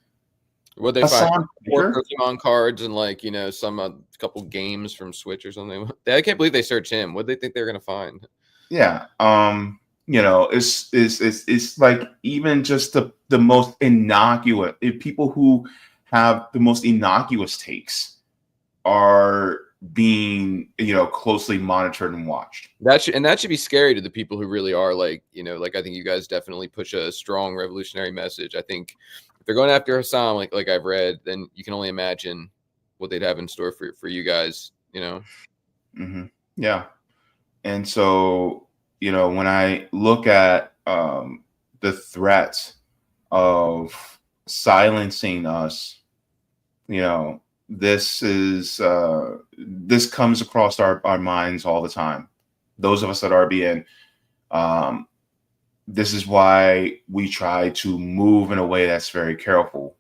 What they find 4 Pokemon cards and some couple games from Switch or something. I can't believe they searched him. What did they think they were gonna find? Yeah, it's like even just the most innocuous people who have the most innocuous takes are being closely monitored and watched. That should be scary to the people who really are I think you guys definitely push a strong revolutionary message. I think if they're going after Hassan, like I've read, then you can only imagine what they'd have in store for you guys. Mm-hmm. Yeah, and so when I look at the threat of silencing us, this comes across our minds all the time. Those of us at RBN, this is why we try to move in a way that's very careful.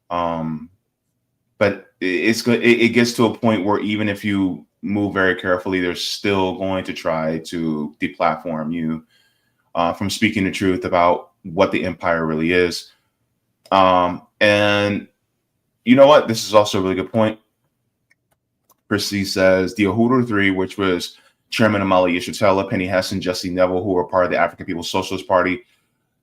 But it's good. It gets to a point where even if you move very carefully, they're still going to try to deplatform you from speaking the truth about what the empire really is. And you know what? This is also a really good point. Christy says the Uhuru Three, which was Chairman Amali Yeshitela, Penny Heston, Jesse Neville, who were part of the African People's Socialist Party.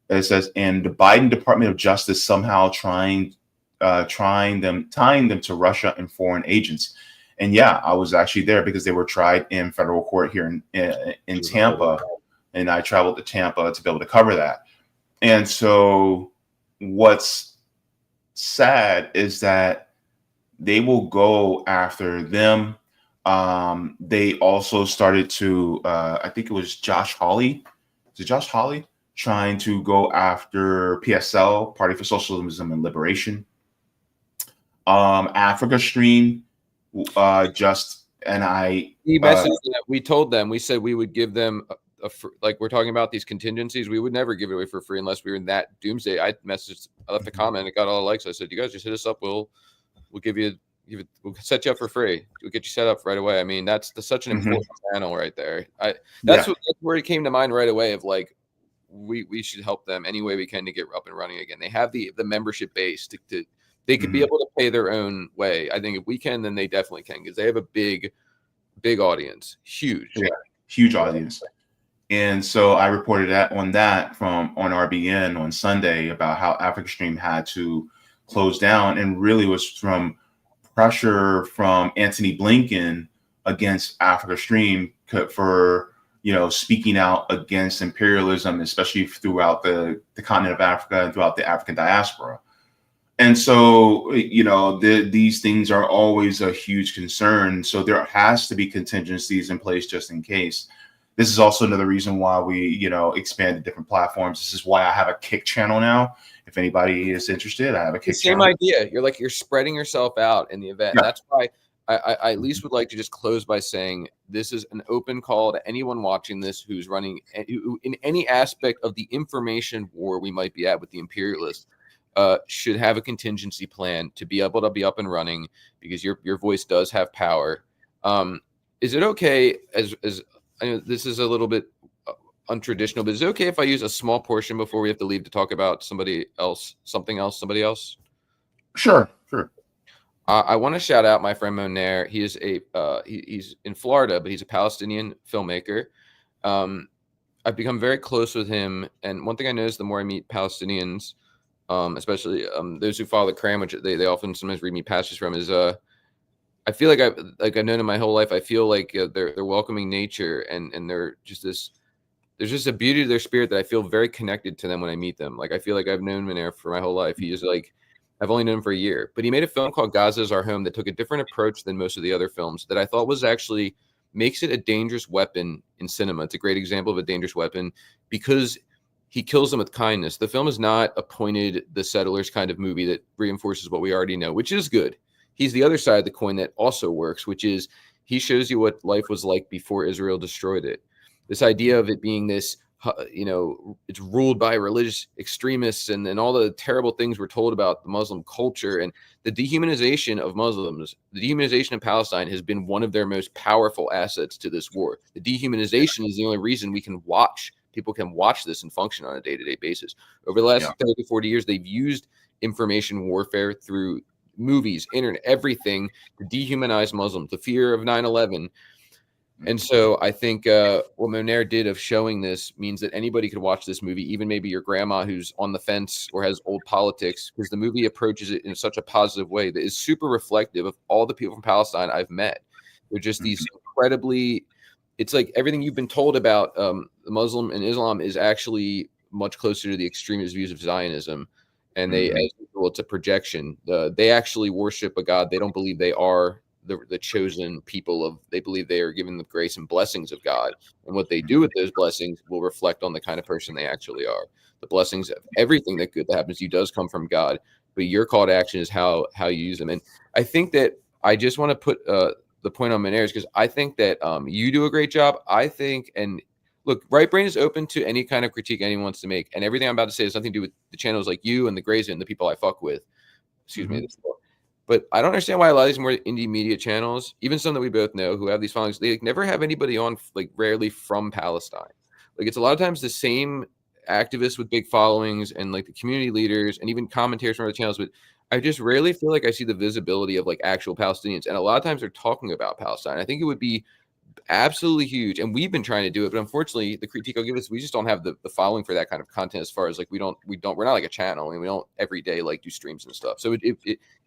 It says, and the Biden Department of Justice somehow tying them to Russia and foreign agents. And yeah, I was actually there because they were tried in federal court here in Tampa, and I traveled to Tampa to be able to cover that. And so what's sad is that they will go after them. They also started to, I think it was Josh Hawley. Is it Josh Hawley? Trying to go after PSL, Party for Socialism and Liberation. Africa Stream, we messaged that we told them, we said we would give them like we're talking about these contingencies, we would never give it away for free unless we were in that Doomsday. I left a comment, it got all the likes. I said, you guys just hit us up, we'll set you up for free. We'll get you set up right away. I mean, that's such an important channel right there. That's where it came to mind right away of like we should help them any way we can to get up and running again. They have the membership base to they could be able to pay their own way. I think if we can, then they definitely can, because they have a big audience, huge audience. And so I reported on RBN on Sunday about how Africa Stream had to close down, and really was from pressure from Antony Blinken against Africa Stream for speaking out against imperialism, especially throughout the continent of Africa and throughout the African diaspora. And so, these things are always a huge concern. So there has to be contingencies in place just in case. This is also another reason why we, expanded different platforms. This is why I have a Kick channel now. If anybody is interested, I have a Kick channel. Same idea. You're spreading yourself out in the event. Yeah. That's why I at least would like to just close by saying this is an open call to anyone watching this who's running in any aspect of the information war we might be at with the imperialists. should have a contingency plan to be able to be up and running, because your voice does have power. Is it okay, as I know this is a little bit untraditional, but is it okay if I use a small portion before we have to leave to talk about somebody else? Sure. I want to shout out my friend Monair. He is he's in Florida, but he's a Palestinian filmmaker. I've become very close with him, and one thing I notice the more I meet Palestinians, especially those who follow the Quran, which they often sometimes read me passages from, is I feel like I've known him my whole life. I feel like they're welcoming nature, and they're just this. There's just a beauty to their spirit that I feel very connected to them when I meet them. Like I feel like I've known Monair for my whole life. He is like, I've only known him for a year, but he made a film called Gaza is Our Home that took a different approach than most of the other films that I thought was actually makes it a dangerous weapon in cinema. It's a great example of a dangerous weapon because he kills them with kindness. The film is not a pointed, the settlers kind of movie that reinforces what we already know, which is good. He's the other side of the coin that also works, which is he shows you what life was like before Israel destroyed it. This idea of it being this, it's ruled by religious extremists and all the terrible things we're told about the Muslim culture and the dehumanization of Muslims, the dehumanization of Palestine has been one of their most powerful assets to this war. The dehumanization is the only reason people can watch this and function on a day-to-day basis. Over the last 30 to 40 years, they've used information warfare through movies, internet, everything to dehumanize Muslims, the fear of 9/11. And so I think what Monair did of showing this means that anybody could watch this movie, even maybe your grandma who's on the fence or has old politics, because the movie approaches it in such a positive way that is super reflective of all the people from Palestine I've met. They're just these incredibly, it's like everything you've been told about the Muslim and Islam is actually much closer to the extremist views of Zionism. And they, as usual, it's a projection. They actually worship a God. They don't believe they are the chosen people they believe they are given the grace and blessings of God. And what they do with those blessings will reflect on the kind of person they actually are. The blessings of everything that good that happens to you does come from God, but your call to action is how you use them. And I think that I just want to put the point on Monair because I think that you do a great job. I think, and look, Right Brain is open to any kind of critique anyone wants to make. And everything I'm about to say has nothing to do with the channels like you and the Grays and the people I fuck with. Excuse me. But I don't understand why a lot of these more indie media channels, even some that we both know who have these followings, they never have anybody on, like rarely from Palestine. Like it's a lot of times the same activists with big followings and like the community leaders and even commentators from other channels. But I just rarely feel like I see the visibility of like actual Palestinians. And a lot of times they're talking about Palestine. I think it would be absolutely huge. And we've been trying to do it. But unfortunately, the critique I'll give us, we just don't have the following for that kind of content as far as like we're not like a channel. I mean, we don't every day like do streams and stuff. So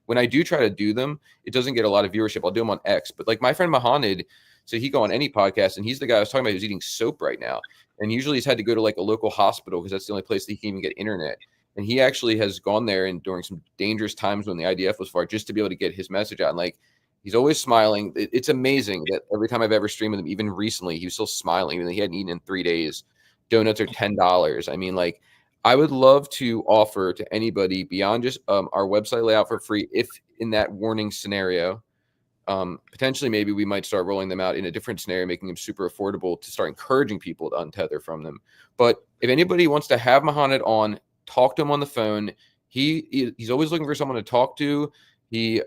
when I do try to do them, it doesn't get a lot of viewership. I'll do them on X. But like my friend Mohanad, so he go on any podcast, and he's the guy I was talking about who's eating soap right now. And usually he's had to go to like a local hospital because that's the only place that he can even get internet. And he actually has gone there and during some dangerous times when the IDF was far just to be able to get his message out. And like he's always smiling. It's amazing that every time I've ever streamed with him, even recently, he was still smiling, even though he hadn't eaten in 3 days. Donuts are $10. I mean, like, I would love to offer to anybody beyond just our website layout for free. If in that warning scenario, potentially maybe we might start rolling them out in a different scenario, making them super affordable to start encouraging people to untether from them. But if anybody wants to have Mohanad on, talk to him on the phone. He's always looking for someone to talk to. He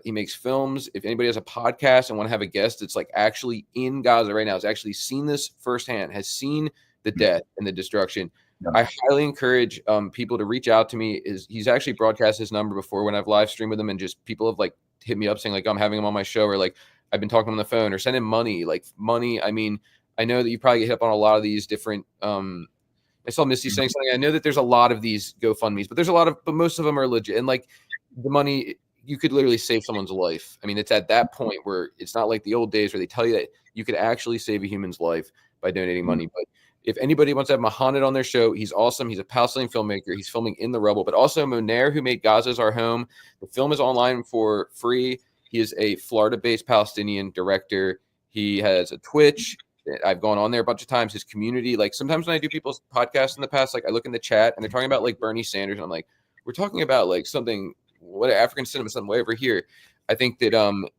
makes films. If anybody has a podcast and want to have a guest that's like actually in Gaza right now, has actually seen this firsthand, has seen the death and the destruction, I highly encourage people to reach out to me. He's actually broadcast his number before when I've live streamed with him, and just people have like hit me up saying like I'm having him on my show, or like I've been talking to him on the phone, or send him money. Like money, I mean, I know that you probably get hit up on a lot of these different. I saw Misty saying something. I know that there's a lot of these GoFundMe's, but most of them are legit. And like the money, you could literally save someone's life. I mean, it's at that point where it's not like the old days where they tell you that you could actually save a human's life by donating money. But if anybody wants to have Mohanad on their show, he's awesome. He's a Palestinian filmmaker. He's filming in the rubble, but also Monair, who made Gaza is Our Home. The film is online for free. He is a Florida-based Palestinian director. He has a Twitch. I've gone on there a bunch of times. His community, like sometimes when I do people's podcasts in the past, like I look in the chat and they're talking about like Bernie Sanders, and I'm like, we're talking about like something, what African cinema, something way over here. I think that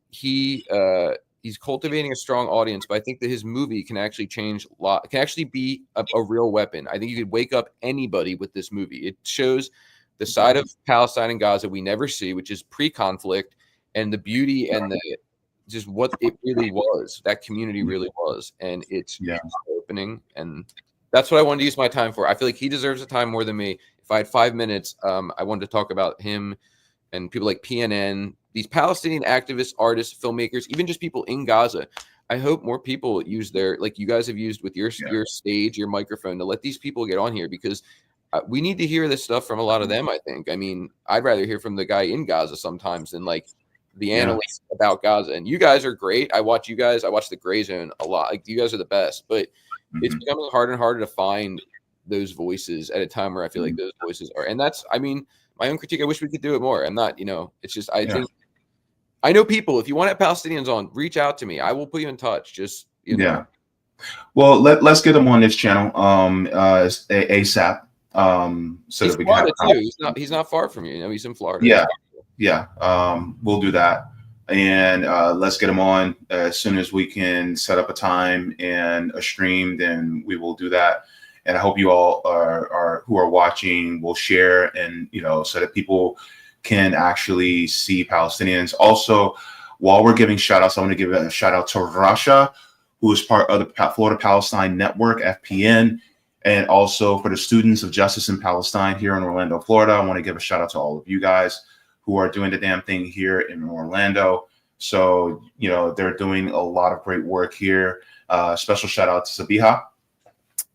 he's cultivating a strong audience, but I think that his movie can actually change a lot. It can actually be a real weapon. I think you could wake up anybody with this movie. It shows the side of Palestine and Gaza we never see, which is pre-conflict, and the beauty and the just what it really was, that community really was, and it's opening, and that's what I wanted to use my time for. I feel like he deserves the time more than me. If I had 5 minutes, I wanted to talk about him and people like PNN, these Palestinian activists, artists, filmmakers, even just people in Gaza. I hope more people use their, like you guys have used with your stage, your microphone, to let these people get on here, because we need to hear this stuff from a lot of them, I think. I mean, I'd rather hear from the guy in Gaza sometimes than like the analysts about Gaza. And you guys are great. I watch you guys. I watch the Gray Zone a lot. Like, you guys are the best. But it's becoming harder and harder to find those voices at a time where I feel like those voices are. And that's, I mean, my own critique. I wish we could do it more. I'm not, it's just, I think, I know people, if you want to have Palestinians on, reach out to me. I will put you in touch. Just, you know. Well, let's get him on this channel ASAP. So he's that we Florida can too. He's not far from you. He's in Florida. We'll do that, and let's get him on as soon as we can set up a time and a stream. Then we will do that, and I hope you all are who are watching will share, and so that people can actually see Palestinians. Also, while we're giving shout outs, I want to give a shout out to Russia, who is part of the Florida Palestine Network, FPN. And also for the students of Justice in Palestine here in Orlando, Florida. I want to give a shout out to all of you guys who are doing the damn thing here in Orlando. So, they're doing a lot of great work here. Special shout out to Sabiha,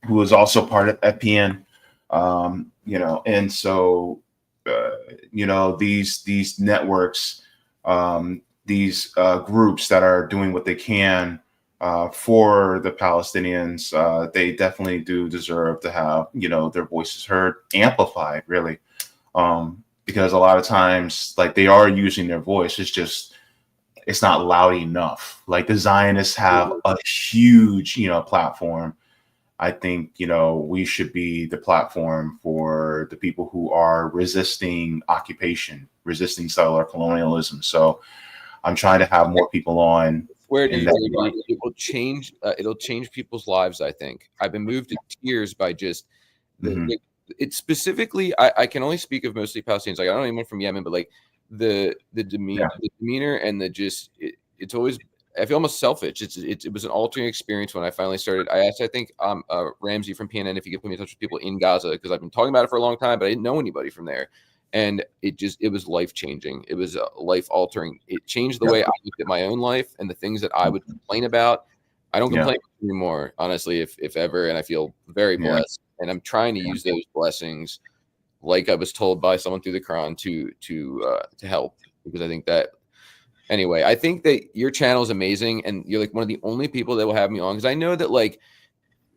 who is also part of FPN. And so, these networks, these groups that are doing what they can for the Palestinians, they definitely do deserve to have, their voices heard, amplified, really. Because a lot of times, like, they are using their voice. It's not loud enough. Like, the Zionists have a huge, platform. I think, we should be the platform for the people who are resisting occupation, resisting settler colonialism. So I'm trying to have more people on. Where do it will change? It'll change people's lives. I think I've been moved to tears by just it's specifically. I can only speak of mostly Palestinians. Like, I don't know anyone from Yemen, but like the demeanor and it's always. I feel almost selfish. It was an altering experience when I finally started. I asked, I think, Ramsey from PNN if he could put me in touch with people in Gaza, because I've been talking about it for a long time, but I didn't know anybody from there. And it was life changing. It was life altering. It changed the way I looked at my own life and the things that I would complain about. I don't complain anymore, honestly, if ever. And I feel very blessed. And I'm trying to use those blessings, like I was told by someone through the Quran, to help, because I think that. Anyway, I think that your channel is amazing, and you're like one of the only people that will have me on, because I know that like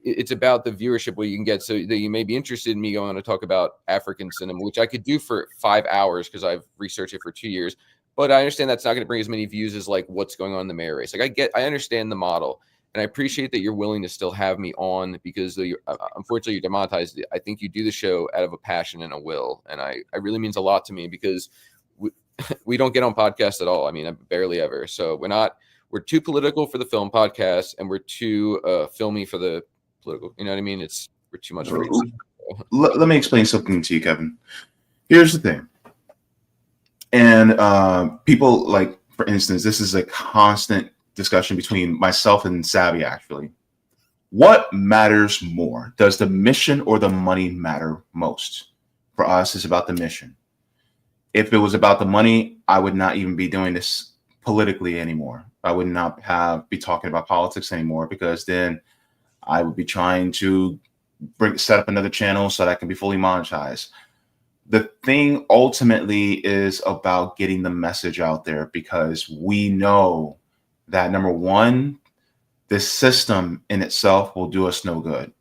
it's about the viewership where you can get, so that you may be interested in me going on to talk about African cinema, which I could do for 5 hours because I've researched it for 2 years. But I understand that's not going to bring as many views as like what's going on in the mayor race. Like, I understand the model, and I appreciate that you're willing to still have me on, because unfortunately you're demonetized. I think you do the show out of a passion and a will, and it really means a lot to me, because we don't get on podcasts at all. I mean, barely ever. So we're too political for the film podcast, and we're too filmy for the political. You know what I mean? We're too much. Let me explain something to you, Kevin. Here's the thing. And people, like, for instance, this is a constant discussion between myself and Savvy, actually. What matters more? Does the mission or the money matter most? For us, it's about the mission. If it was about the money, I would not even be doing this politically anymore. I would not be talking about politics anymore, because then I would be trying to set up another channel so that I can be fully monetized. The thing ultimately is about getting the message out there, because we know that, number one, this system in itself will do us no good.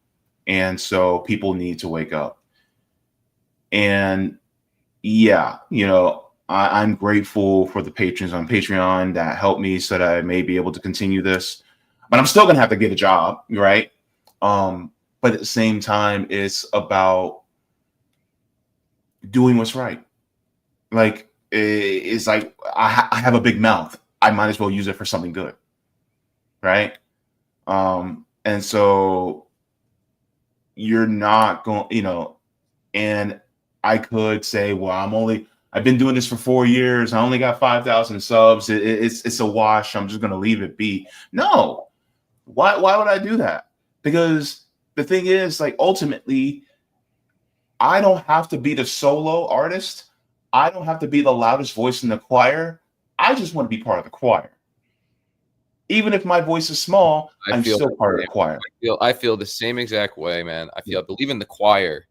And so people need to wake up. And I'm grateful for the patrons on Patreon that help me so that I may be able to continue this. But I'm still going to have to get a job, right? But at the same time, it's about doing what's right. Like, it's like I have a big mouth. I might as well use it for something good, right? And so you're not going, and I could say, well, I've been doing this for 4 years. I only got 5,000 subs. It's a wash. I'm just going to leave it be. No. Why would I do that? Because the thing is, like, ultimately, I don't have to be the solo artist. I don't have to be the loudest voice in the choir. I just want to be part of the choir. Even if my voice is small, I'm still part of the choir. I feel the same exact way, man. I believe in the choir,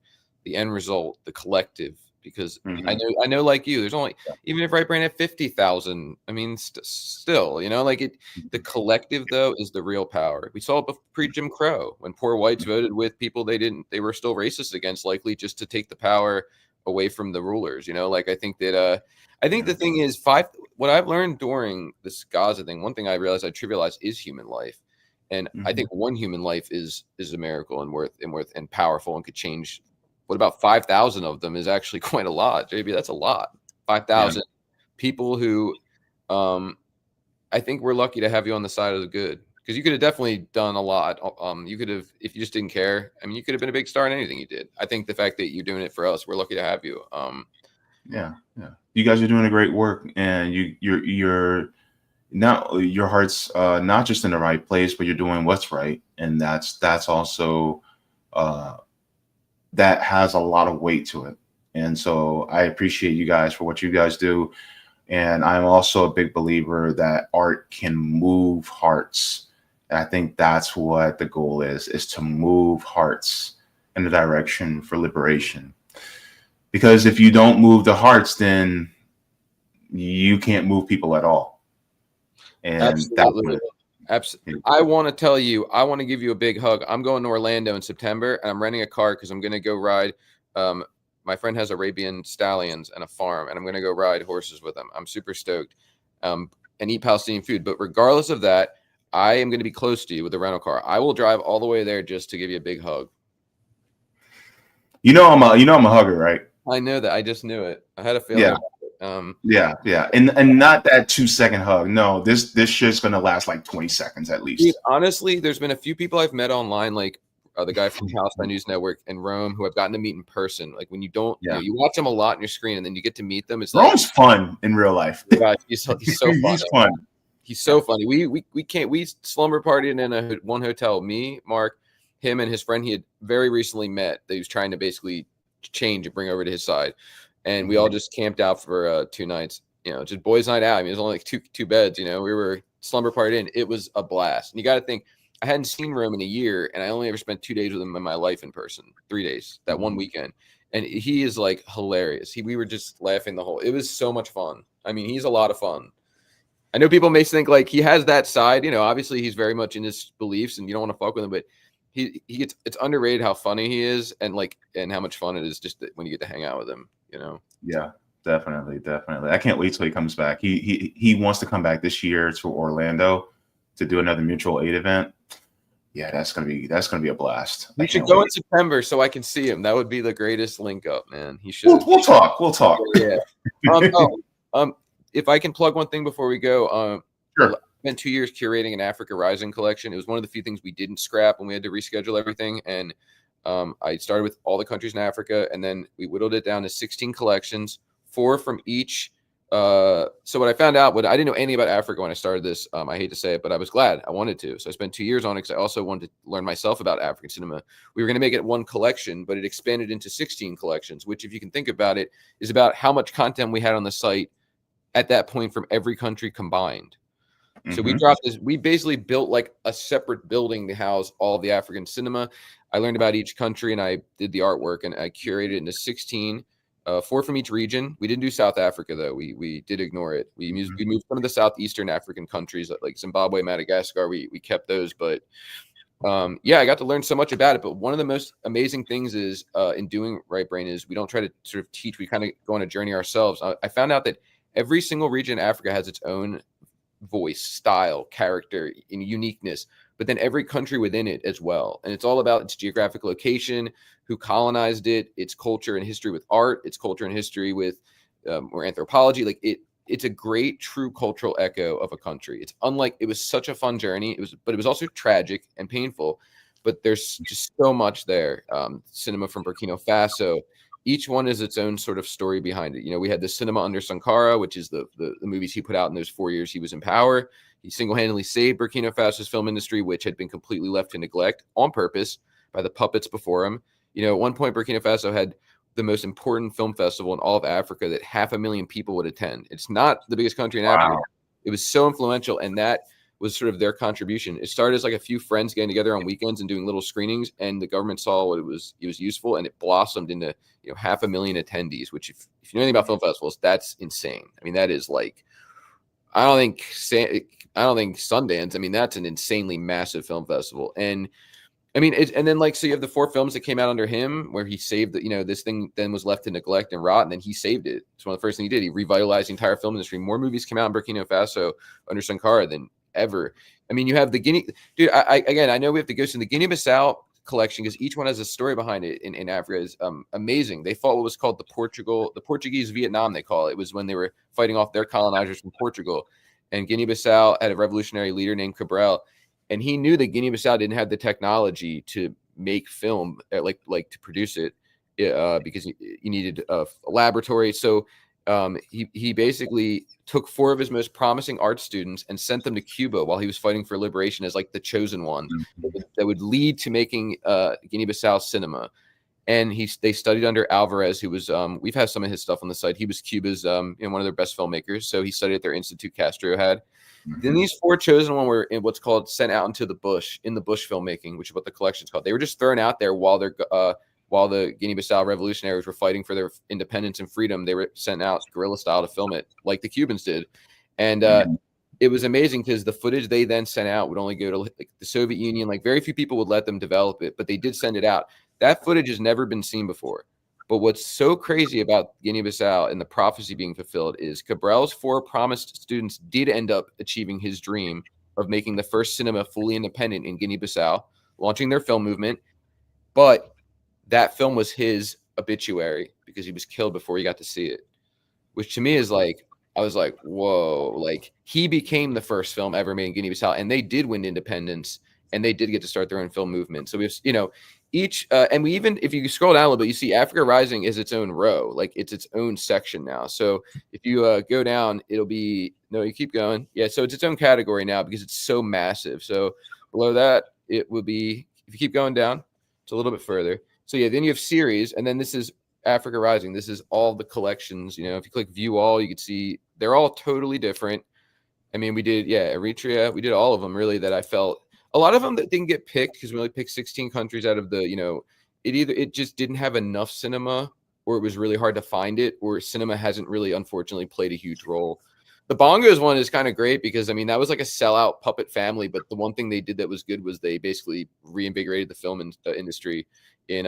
the end result, the collective. Because I know, like you, there's only, even if Right Brain had 50,000, I mean, still, you know, like the collective though is the real power. We saw it pre Jim Crow when poor whites voted with people they were still racist against, likely just to take the power away from the rulers. You know, like I think that the thing is what I've learned during this Gaza thing. One thing I realized I trivialized is human life, and I think one human life is a miracle and worth and powerful and could change. What about 5,000 of them is actually quite a lot, JB? That's a lot. 5,000 people who, I think we're lucky to have you on the side of the good, because you could have definitely done a lot. You could have, if you just didn't care. I mean, you could have been a big star in anything you did. I think the fact that you're doing it for us, we're lucky to have you. Yeah. You guys are doing a great work, and you're not, your heart's not just in the right place, but you're doing what's right, and that's also. That has a lot of weight to it. And so I appreciate you guys for what you guys do. And I'm also a big believer that art can move hearts. And I think that's what the goal is to move hearts in the direction for liberation. Because if you don't move the hearts, then you can't move people at all. And absolutely. Absolutely. I want to tell you, I want to give you a big hug. I'm going to Orlando in September, and I'm renting a car because I'm going to go ride. My friend has Arabian stallions and a farm, and I'm going to go ride horses with him. I'm super stoked and eat Palestinian food. But regardless of that, I am going to be close to you with a rental car. I will drive all the way there just to give you a big hug. I'm a hugger, right? I know that. I just knew it. I had a feeling. Yeah. And not that 2-second hug. No, this shit's gonna last like 20 seconds at least. Dude, honestly, there's been a few people I've met online, like the guy from Palestine News Network in Rome, who I've gotten to meet in person. Like when you don't, you watch them a lot on your screen, and then you get to meet them. It's Rome's fun in real life. God, he's so funny. He's fun. He's so funny. We slumber partied in one hotel. Me, Mark, him, and his friend he had very recently met. That he was trying to basically change and bring over to his side. And we all just camped out for 2 nights, just boys' night out. I mean, it was only like two beds, we were slumber partied in. It was a blast. And you got to think, I hadn't seen Rome in a year, and I only ever spent 2 days with him in my life in person, 3 days, that one weekend. And he is like hilarious. We were just laughing it was so much fun. I mean, he's a lot of fun. I know people may think like he has that side, obviously he's very much in his beliefs and you don't want to fuck with him, but it's underrated how funny he is and how much fun it is just when you get to hang out with him. Yeah, definitely. I can't wait till he comes back. He wants to come back this year to Orlando to do another mutual aid event. Yeah, that's gonna be a blast. We should go in September so I can see him. That would be the greatest link up, man. He should. We'll talk. Yeah. If I can plug one thing before we go, sure. I spent 2 years curating an Africa Rising collection. It was one of the few things we didn't scrap when we had to reschedule everything, and I started with all the countries in Africa, and then we whittled it down to 16 collections, 4 from each. So what I found out, I didn't know anything about Africa when I started this. I hate to say it, but I was glad I wanted to. So I spent 2 years on it because I also wanted to learn myself about African cinema. We were going to make it one collection, but it expanded into 16 collections, which, if you can think about it, is about how much content we had on the site at that point from every country combined. So we dropped this. We basically built like a separate building to house all of the African cinema. I learned about each country and I did the artwork and I curated it into 16, 4 from each region. We didn't do South Africa though. We did ignore it. We moved some of the Southeastern African countries like Zimbabwe, Madagascar. We kept those, but I got to learn so much about it. But one of the most amazing things is in doing Right Brain is we don't try to sort of teach. We kind of go on a journey ourselves. I found out that every single region in Africa has its own voice, style, character, and uniqueness, but then every country within it as well. And it's all about its geographic location, who colonized it, its culture and history with art, its culture and history with or anthropology. Like it's a great true cultural echo of a country. It's unlike, it was such a fun journey. But it was also tragic and painful, but there's just so much there. Cinema from Burkina Faso, each one is its own sort of story behind it. You know, we had the Cinema Under Sankara, which is the movies he put out in those 4 years he was in power. He single-handedly saved Burkina Faso's film industry, which had been completely left to neglect on purpose by the puppets before him. You know, at one point, Burkina Faso had the most important film festival in all of Africa that 500,000 people would attend. It's not the biggest country in Africa. It was so influential, and that was sort of their contribution. It started as like a few friends getting together on weekends and doing little screenings, and the government saw what it was useful, and it blossomed into 500,000 attendees. Which, if you know anything about film festivals, that's insane. I mean, that is like, I don't think Sundance. I mean, that's an insanely massive film festival, and I mean, and then like, so you have the 4 films that came out under him, where he saved the, this thing then was left to neglect and rot, and then he saved it. It's one of the first things he did. He revitalized the entire film industry. More movies came out in Burkina Faso under Sankara than ever. I mean, you have the Guinea, dude. I know we have to go to the Guinea-Bissau collection because each one has a story behind it. In Africa is amazing. They fought what was called the Portuguese Vietnam. They call it. It was when they were fighting off their colonizers from Portugal, and Guinea-Bissau had a revolutionary leader named Cabral. And he knew that Guinea-Bissau didn't have the technology to make film, like to produce it, because he needed a laboratory. So he basically took 4 of his most promising art students and sent them to Cuba while he was fighting for liberation as like the chosen one that would lead to making Guinea-Bissau cinema. And they studied under Alvarez, who was we've had some of his stuff on the site. He was Cuba's one of their best filmmakers. So he studied at their institute Castro had. Then these 4 chosen one were in what's called sent out into the bush, in the bush filmmaking, which is what the collection's called. They were just thrown out there while the Guinea-Bissau revolutionaries were fighting for their independence and freedom. They were sent out guerrilla style to film it, like the Cubans did. And it was amazing because the footage they then sent out would only go to like the Soviet Union. Like very few people would let them develop it, but they did send it out. That footage has never been seen before. But what's so crazy about Guinea-Bissau and the prophecy being fulfilled is Cabral's 4 promised students did end up achieving his dream of making the first cinema fully independent in Guinea-Bissau, launching their film movement. But that film was his obituary because he was killed before he got to see it, which to me is like, I was like, whoa, like he became the first film ever made in Guinea-Bissau, and they did win independence, and they did get to start their own film movement. So we have, each and we even, if you scroll down a little bit, you see Africa Rising is its own row, like it's its own section now. So if you go down, it'll be, no, you keep going. Yeah. So it's its own category now because it's so massive. So below that, it will be, if you keep going down, it's a little bit further. So yeah, then you have series, and then this is Africa Rising. This is all the collections. If you click view all, you can see they're all totally different. I mean, we did, Eritrea. We did all of them really that I felt. A lot of them that didn't get picked because we only picked 16 countries out of the, it just didn't have enough cinema, or it was really hard to find it, or cinema hasn't really, unfortunately, played a huge role. The Bongos one is kind of great because, I mean, that was like a sellout puppet family, but the one thing they did that was good was they basically reinvigorated the film industry in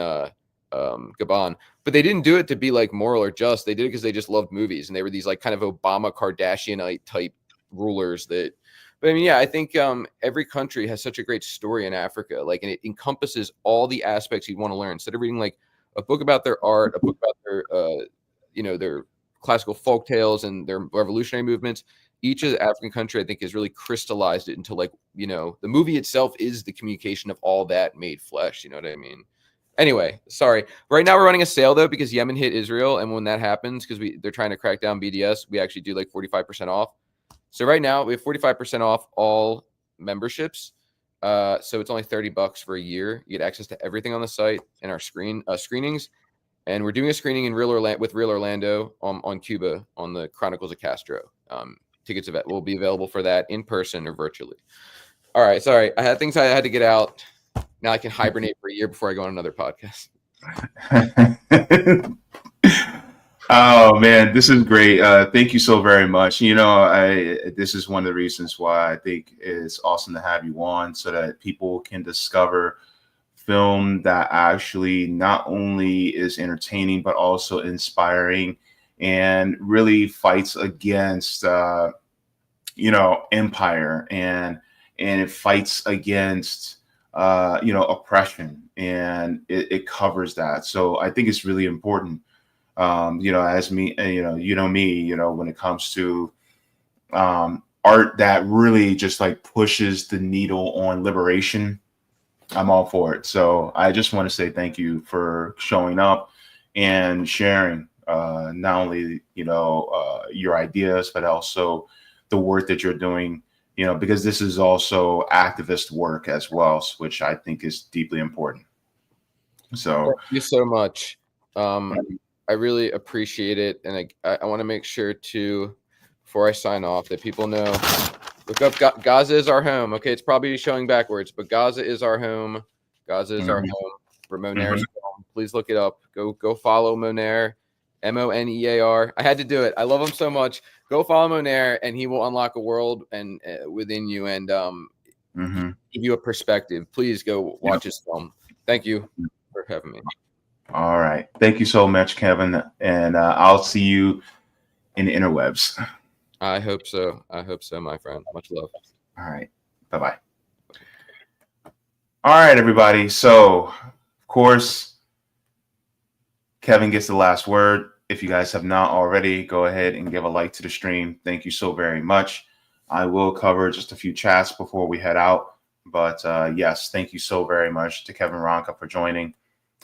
Gabon. But they didn't do it to be like moral or just. They did it because they just loved movies, and they were these like kind of Obama Kardashianite type rulers that. But I mean, yeah, I think every country has such a great story in Africa, like, and it encompasses all the aspects you'd want to learn. Instead of reading like a book about their art, a book about their, their classical folk tales and their revolutionary movements, each of the African country, I think, has really crystallized it into like, the movie itself is the communication of all that made flesh. You know what I mean? Anyway, sorry. Right now we're running a sale though because Yemen hit Israel, and when that happens, because they're trying to crack down BDS, we actually do like 45% off. So right now we have 45% off all memberships. So it's only $30 for a year. You get access to everything on the site and our screenings. And we're doing a screening with Real Orlando on Cuba on the Chronicles of Castro. Tickets will be available for that in person or virtually. All right, sorry. I had things I had to get out. Now I can hibernate for a year before I go on another podcast. Oh man, this is great. Thank you so very much. This is one of the reasons why I think it's awesome to have you on, so that people can discover film that actually not only is entertaining but also inspiring and really fights against empire, and it fights against oppression, and it covers that. So I think it's really important. As me, me, when it comes to art that really just like pushes the needle on liberation, I'm all for it. So I just want to say thank you for showing up and sharing not only, your ideas, but also the work that you're doing, because this is also activist work as well, which I think is deeply important. So thank you so much. I really appreciate it. And I want to make sure to, before I sign off, that people know, look up Gaza is our home. Okay, it's probably showing backwards, but Gaza is our home. Gaza is our home. For Monaire's home. Please look it up. Go follow Monaire, Monear. I had to do it. I love him so much. Go follow Monaire, and he will unlock a world and within you, and give you a perspective. Please go watch his film. Thank you for having me. All right. Thank you so much, Kevin. And I'll see you in the interwebs. I hope so. I hope so, my friend. Much love. All right. Bye-bye. All right, everybody. So, of course, Kevin gets the last word. If you guys have not already, go ahead and give a like to the stream. Thank you so very much. I will cover just a few chats before we head out. But yes, thank you so very much to Kevin Ronca for joining.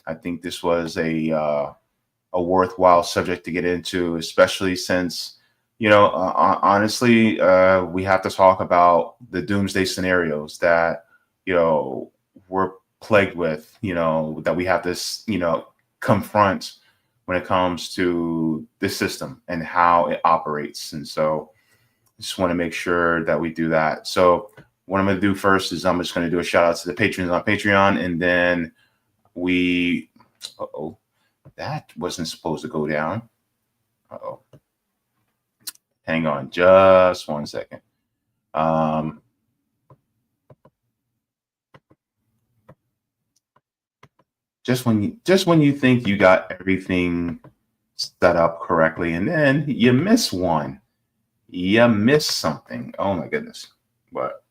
I think this was a worthwhile subject to get into, especially since, honestly, we have to talk about the doomsday scenarios that, we're plagued with, that we have to, confront when it comes to the system and how it operates. And so I just want to make sure that we do that. So what I'm going to do first is I'm just going to do a shout out to the patrons on Patreon, and then that wasn't supposed to go down. Hang on just 1 second. Just when you think you got everything set up correctly, and then you miss one. You miss something. Oh my goodness. What?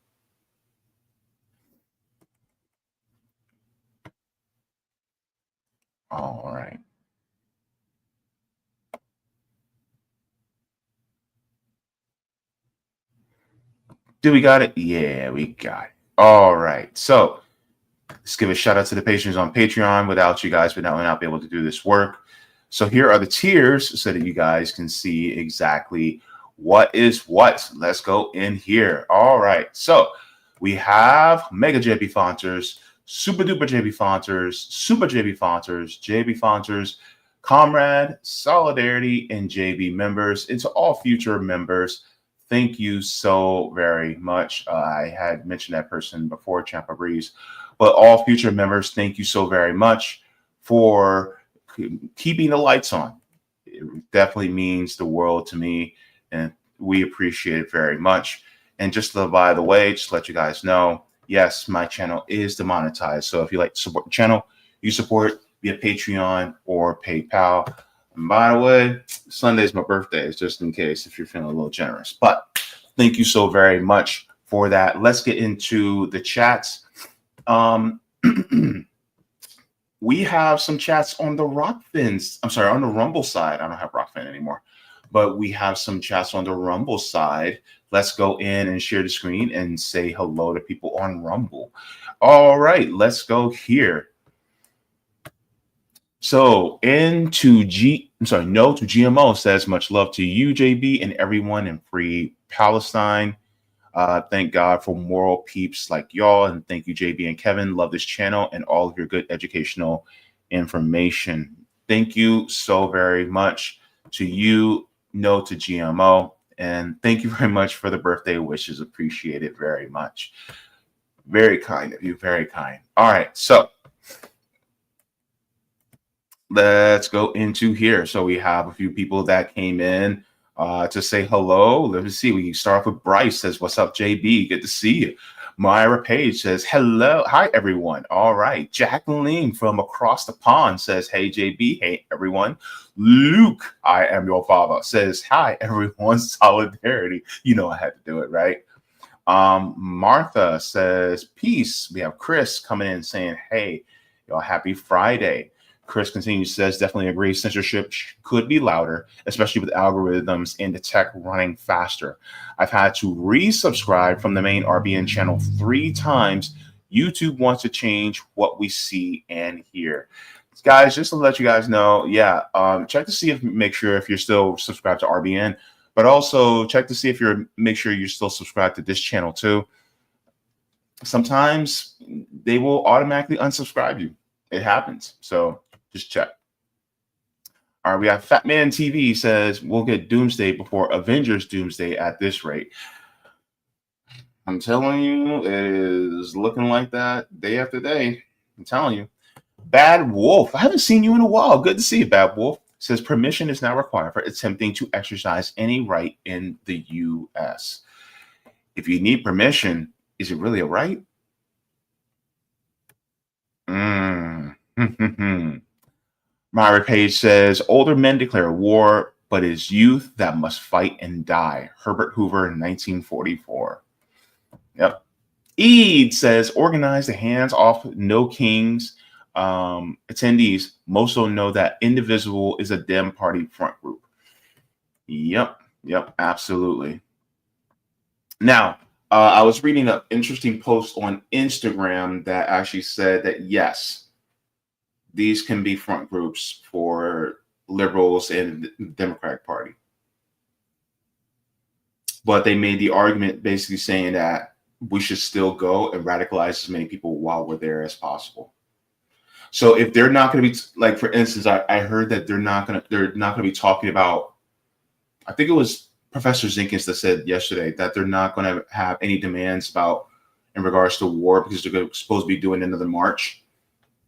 All right. Do we got it? Yeah, we got it. All right. So let's give a shout out to the patrons on Patreon. Without you guys, we'd not be able to do this work. So here are the tiers so that you guys can see exactly what is what. Let's go in here. All right. So we have Mega Jaybefaunters, Super Duper Jaybefaunters, Super Jaybefaunters, Jaybefaunters, Comrade, Solidarity, and JB members. And to all future members, thank you so very much. I had mentioned that person before, Champa Breeze. But all future members, thank you so very much for keeping the lights on. It definitely means the world to me, and we appreciate it very much. And just by the way, just to let you guys know, yes, my channel is demonetized. So if you like to support the channel, you support via Patreon or PayPal. And by the way, Sunday's my birthday, just in case if you're feeling a little generous. But thank you so very much for that. Let's get into the chats. We have some chats on the Rockfins. I'm sorry, on the Rumble side. I don't have Rockfin anymore, but we have some chats on the Rumble side. Let's go in and share the screen and say hello to people on Rumble. All right, let's go here. So No to GMO says much love to you, JB, and everyone in Free Palestine. Thank God for moral peeps like y'all. And thank you, JB and Kevin. Love this channel and all of your good educational information. Thank you so very much to you, No to GMO. And thank you very much for the birthday wishes. Appreciate it very much. Very kind of you. Very kind. All right. So let's go into here. So we have a few people that came in to say hello. Let's see. We can start off with Bryce says, "What's up, JB? Good to see you." Myra Page says, "Hello. Hi, everyone." All right. Jacqueline from across the pond says, "Hey, JB. Hey, everyone." Luke, I am your father, says, "Hi, everyone. Solidarity." You know I had to do it, right? Martha says, "Peace." We have Chris coming in saying, "Hey, y'all, happy Friday." Chris continues, says, "Definitely agree. Censorship could be louder, especially with algorithms and the tech running faster. I've had to resubscribe from the main RBN channel 3 times. YouTube wants to change what we see and hear." guys, just to let you guys know, check to see make sure if you're still subscribed to RBN, but also check to see if make sure you're still subscribed to this channel too. Sometimes they will automatically unsubscribe you. It happens. So just check. All right, we have Fat Man TV says we'll get Doomsday before Avengers Doomsday at this rate. I'm telling you, it is looking like that day after day. I'm telling you. Bad Wolf, I haven't seen you in a while. Good to see you, Bad Wolf. Says permission is now required for attempting to exercise any right in the U.S. If you need permission, is it really a right? Myra Page says older men declare war, but it's youth that must fight and die. Herbert Hoover in 1944. Yep. Eid says organize the hands off no kings attendees. Most don't know that Indivisible is a Dem Party front group. Yep, absolutely. Now, I was reading an interesting post on Instagram that actually said that yes, these can be front groups for liberals and the Democratic Party. But they made the argument basically saying that we should still go and radicalize as many people while we're there as possible. So if they're not going to be like, for instance, I heard that they're not going to be talking about, I think it was Professor Zinkins that said yesterday that they're not going to have any demands about in regards to war because they're supposed to be doing another march.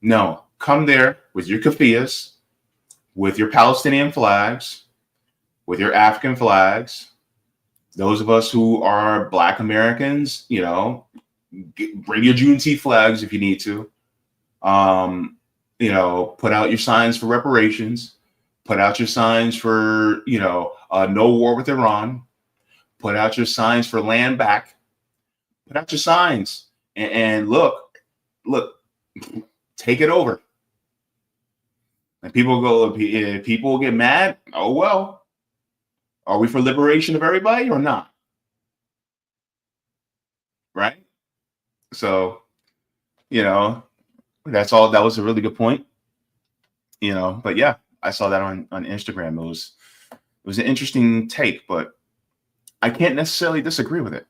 No, come there with your keffiyehs, with your Palestinian flags, with your African flags. Those of us who are Black Americans, bring your Juneteenth flags if you need to. Put out your signs for reparations. Put out your signs for, no war with Iran. Put out your signs for land back. Put out your signs and look, take it over. And people get mad. Oh, well. Are we for liberation of everybody or not? Right? So, that's all. That was a really good point. But yeah, I saw that on Instagram. It was an interesting take, but I can't necessarily disagree with it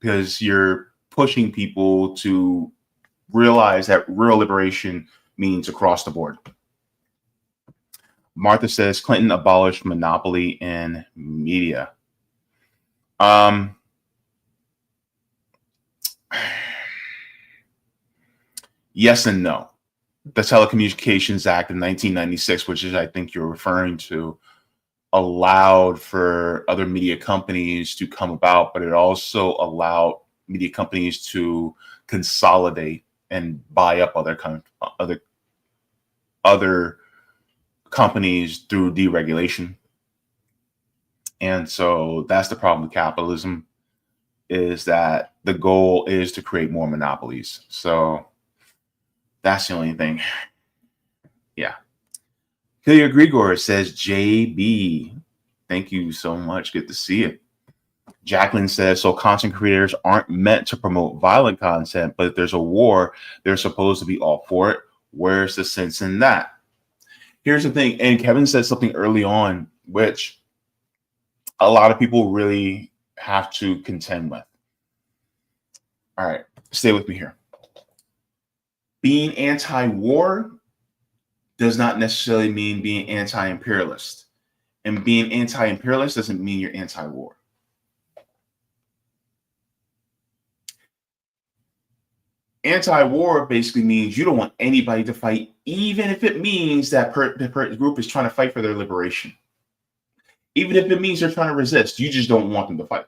because you're pushing people to realize that real liberation means across the board. Martha says Clinton abolished monopoly in media. Yes and no. The Telecommunications Act of 1996, which is I think you're referring to, allowed for other media companies to come about, but it also allowed media companies to consolidate and buy up other companies through deregulation. And so that's the problem with capitalism, is that the goal is to create more monopolies. So that's the only thing. Yeah. Hilliard Grigor says, JB, thank you so much. Good to see it. Jacqueline says, so content creators aren't meant to promote violent content, but if there's a war, they're supposed to be all for it. Where's the sense in that? Here's the thing, and Kevin said something early on, which a lot of people really have to contend with. All right, stay with me here. Being anti-war does not necessarily mean being anti-imperialist. And being anti-imperialist doesn't mean you're anti-war. Anti-war basically means you don't want anybody to fight, even if it means that the group is trying to fight for their liberation. Even if it means they're trying to resist, you just don't want them to fight.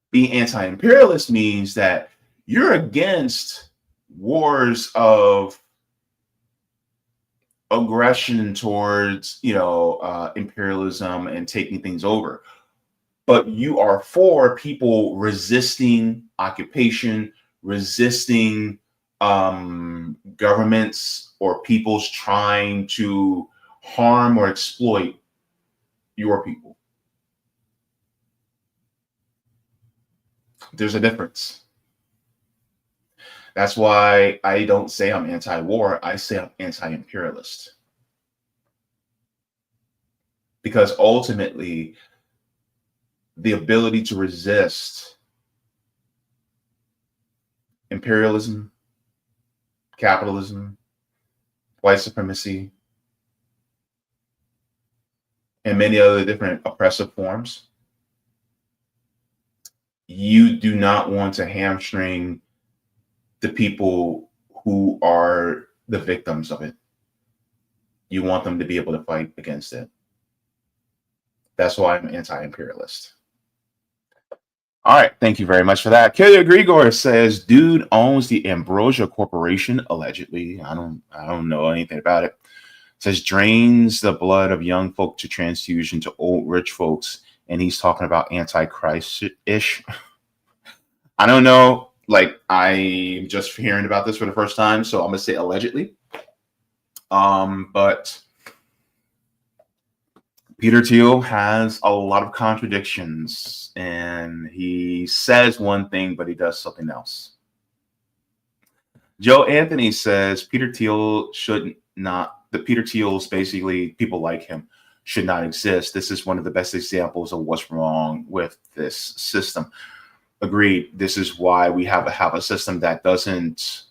Being anti-imperialist means that you're against wars of aggression towards, imperialism and taking things over. But you are for people resisting occupation, resisting governments or peoples trying to harm or exploit your people. There's a difference. That's why I don't say I'm anti-war. I say I'm anti-imperialist. Because ultimately, the ability to resist imperialism, capitalism, white supremacy, and many other different oppressive forms, you do not want to hamstring the people who are the victims of it. You want them to be able to fight against it. That's why I'm anti-imperialist. All right, thank you very much for that. Killian Grigor says, dude owns the Ambrosia Corporation, allegedly. I don't know anything about it. Says drains the blood of young folk to transfusion to old rich folks, and he's talking about antichrist-ish. I don't know. Like, I'm just hearing about this for the first time, so I'm gonna say allegedly. But Peter Thiel has a lot of contradictions, and he says one thing, but he does something else. Joe Anthony says Peter Thiel should not. The Peter Thiels, basically, people like him, should not exist. This is one of the best examples of what's wrong with this system. Agreed. This is why we have a system that doesn't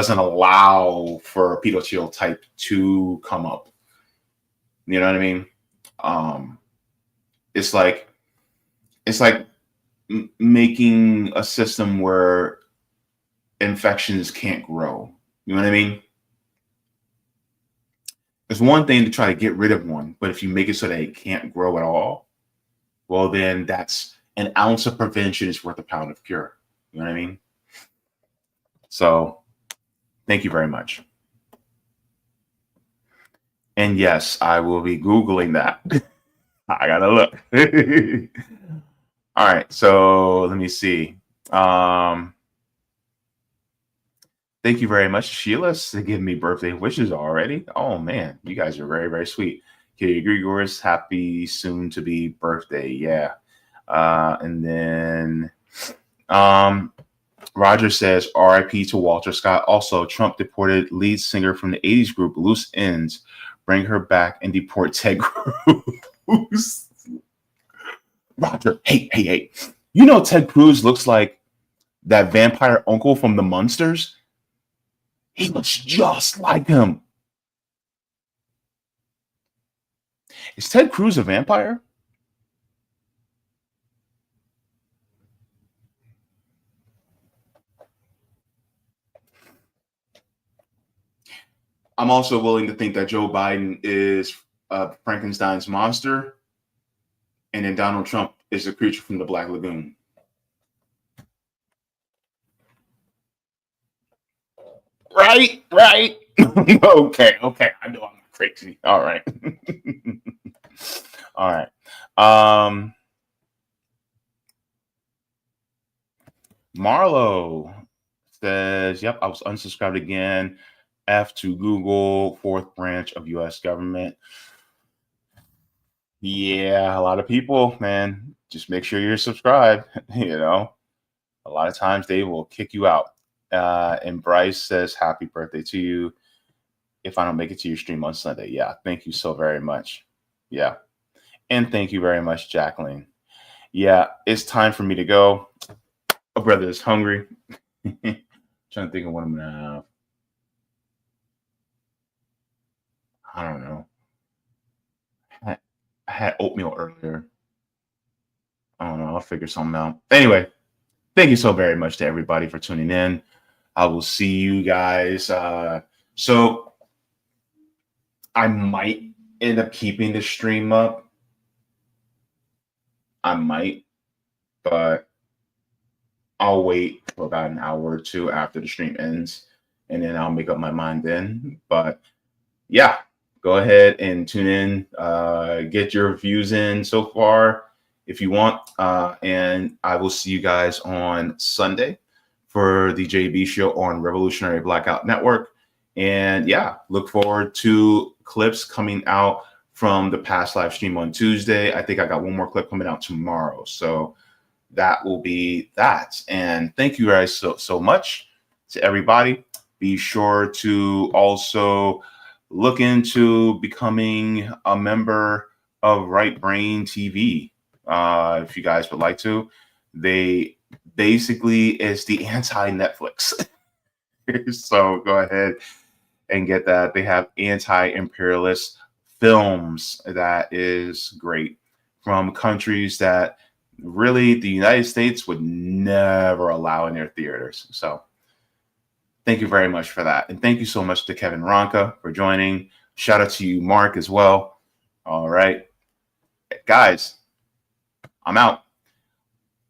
allow for a Peter Thiel type to come up. You know what I mean? It's like making a system where infections can't grow. You know what I mean? It's one thing to try to get rid of one, but if you make it so that it can't grow at all, well, then that's an ounce of prevention is worth a pound of cure. You know what I mean? So thank you very much. And yes, I will be Googling that. I gotta look. All right, so let me see. Thank you very much, Sheila, to give me birthday wishes already. Oh man, you guys are very, very sweet. Okay, Grigor's happy soon to be birthday. Yeah. And then Roger says RIP to Walter Scott. Also, Trump deported lead singer from the 80s group Loose Ends. Bring her back and deport Ted Cruz. Roger, hey. You know Ted Cruz looks like that vampire uncle from the Munsters? He looks just like him. Is Ted Cruz a vampire? I'm also willing to think that Joe Biden is Frankenstein's monster, and then Donald Trump is a creature from the Black Lagoon. Right. Okay. I know I'm crazy. All right. All right. Marlo says, yep, I was unsubscribed again. F to Google, fourth branch of U.S. government. Yeah, a lot of people, man, just make sure you're subscribed. You know, a lot of times they will kick you out. And Bryce says, happy birthday to you. If I don't make it to your stream on Sunday. Yeah, thank you so very much. Yeah. And thank you very much, Jacqueline. Yeah, it's time for me to go. My brother is hungry. Trying to think of what I'm gonna have. I don't know. I had oatmeal earlier. I don't know. I'll figure something out. Anyway, thank you so very much to everybody for tuning in. I will see you guys. So I might end up keeping the stream up. I might, but I'll wait for about an hour or two after the stream ends, and then I'll make up my mind then. But yeah, go ahead and tune in. Get your views in so far if you want. And I will see you guys on Sunday for the JB show on Revolutionary Blackout Network. And yeah, look forward to clips coming out from the past live stream on Tuesday. I think I got one more clip coming out tomorrow. So that will be that. And thank you guys so much to everybody. Be sure to also look into becoming a member of Right Brain TV if you guys would like to. They basically is the anti-Netflix. So go ahead and get that. They have anti-imperialist films that is great from countries that really the United States would never allow in their theaters. So thank you very much for that. And thank you so much to Kevin Ronca for joining. Shout out to you, Mark, as well. All right. Guys, I'm out.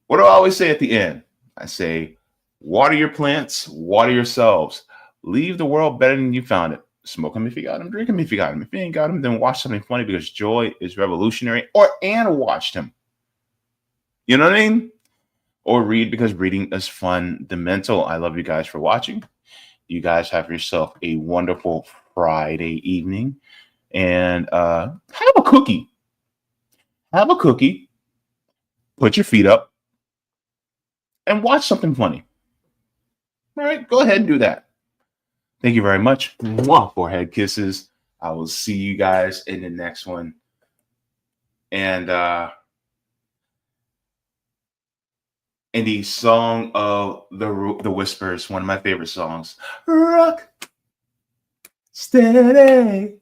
What do I always say at the end? I say, water your plants, water yourselves. Leave the world better than you found it. Smoke them if you got them. Drink them if you got them. If you ain't got them, then watch something funny because joy is revolutionary. And watch them. You know what I mean? Or read because reading is fundamental. I love you guys for watching. You guys have yourself a wonderful Friday evening. And have a cookie. Have a cookie. Put your feet up. And watch something funny. All right, go ahead and do that. Thank you very much. Mwah. Forehead kisses. I will see you guys in the next one. And in the song of the Whispers, one of my favorite songs. Rock. Steady.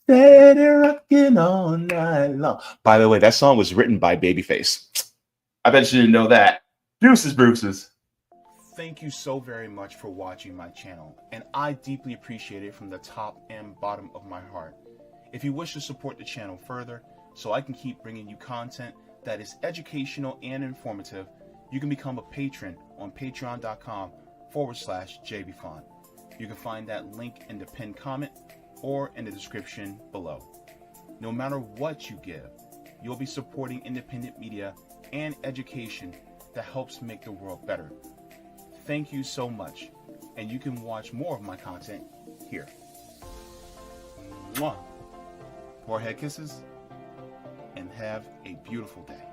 Steady rocking all night long. By the way, that song was written by Babyface. I bet you didn't know that. Deuces, Bruces. Thank you so very much for watching my channel, and I deeply appreciate it from the top and bottom of my heart. If you wish to support the channel further, so I can keep bringing you content that is educational and informative, you can become a patron on patreon.com/Jaybefaunt. You can find that link in the pinned comment or in the description below. No matter what you give, you'll be supporting independent media and education that helps make the world better. Thank you so much, and you can watch more of my content here. Mwah. Forehead kisses, and have a beautiful day.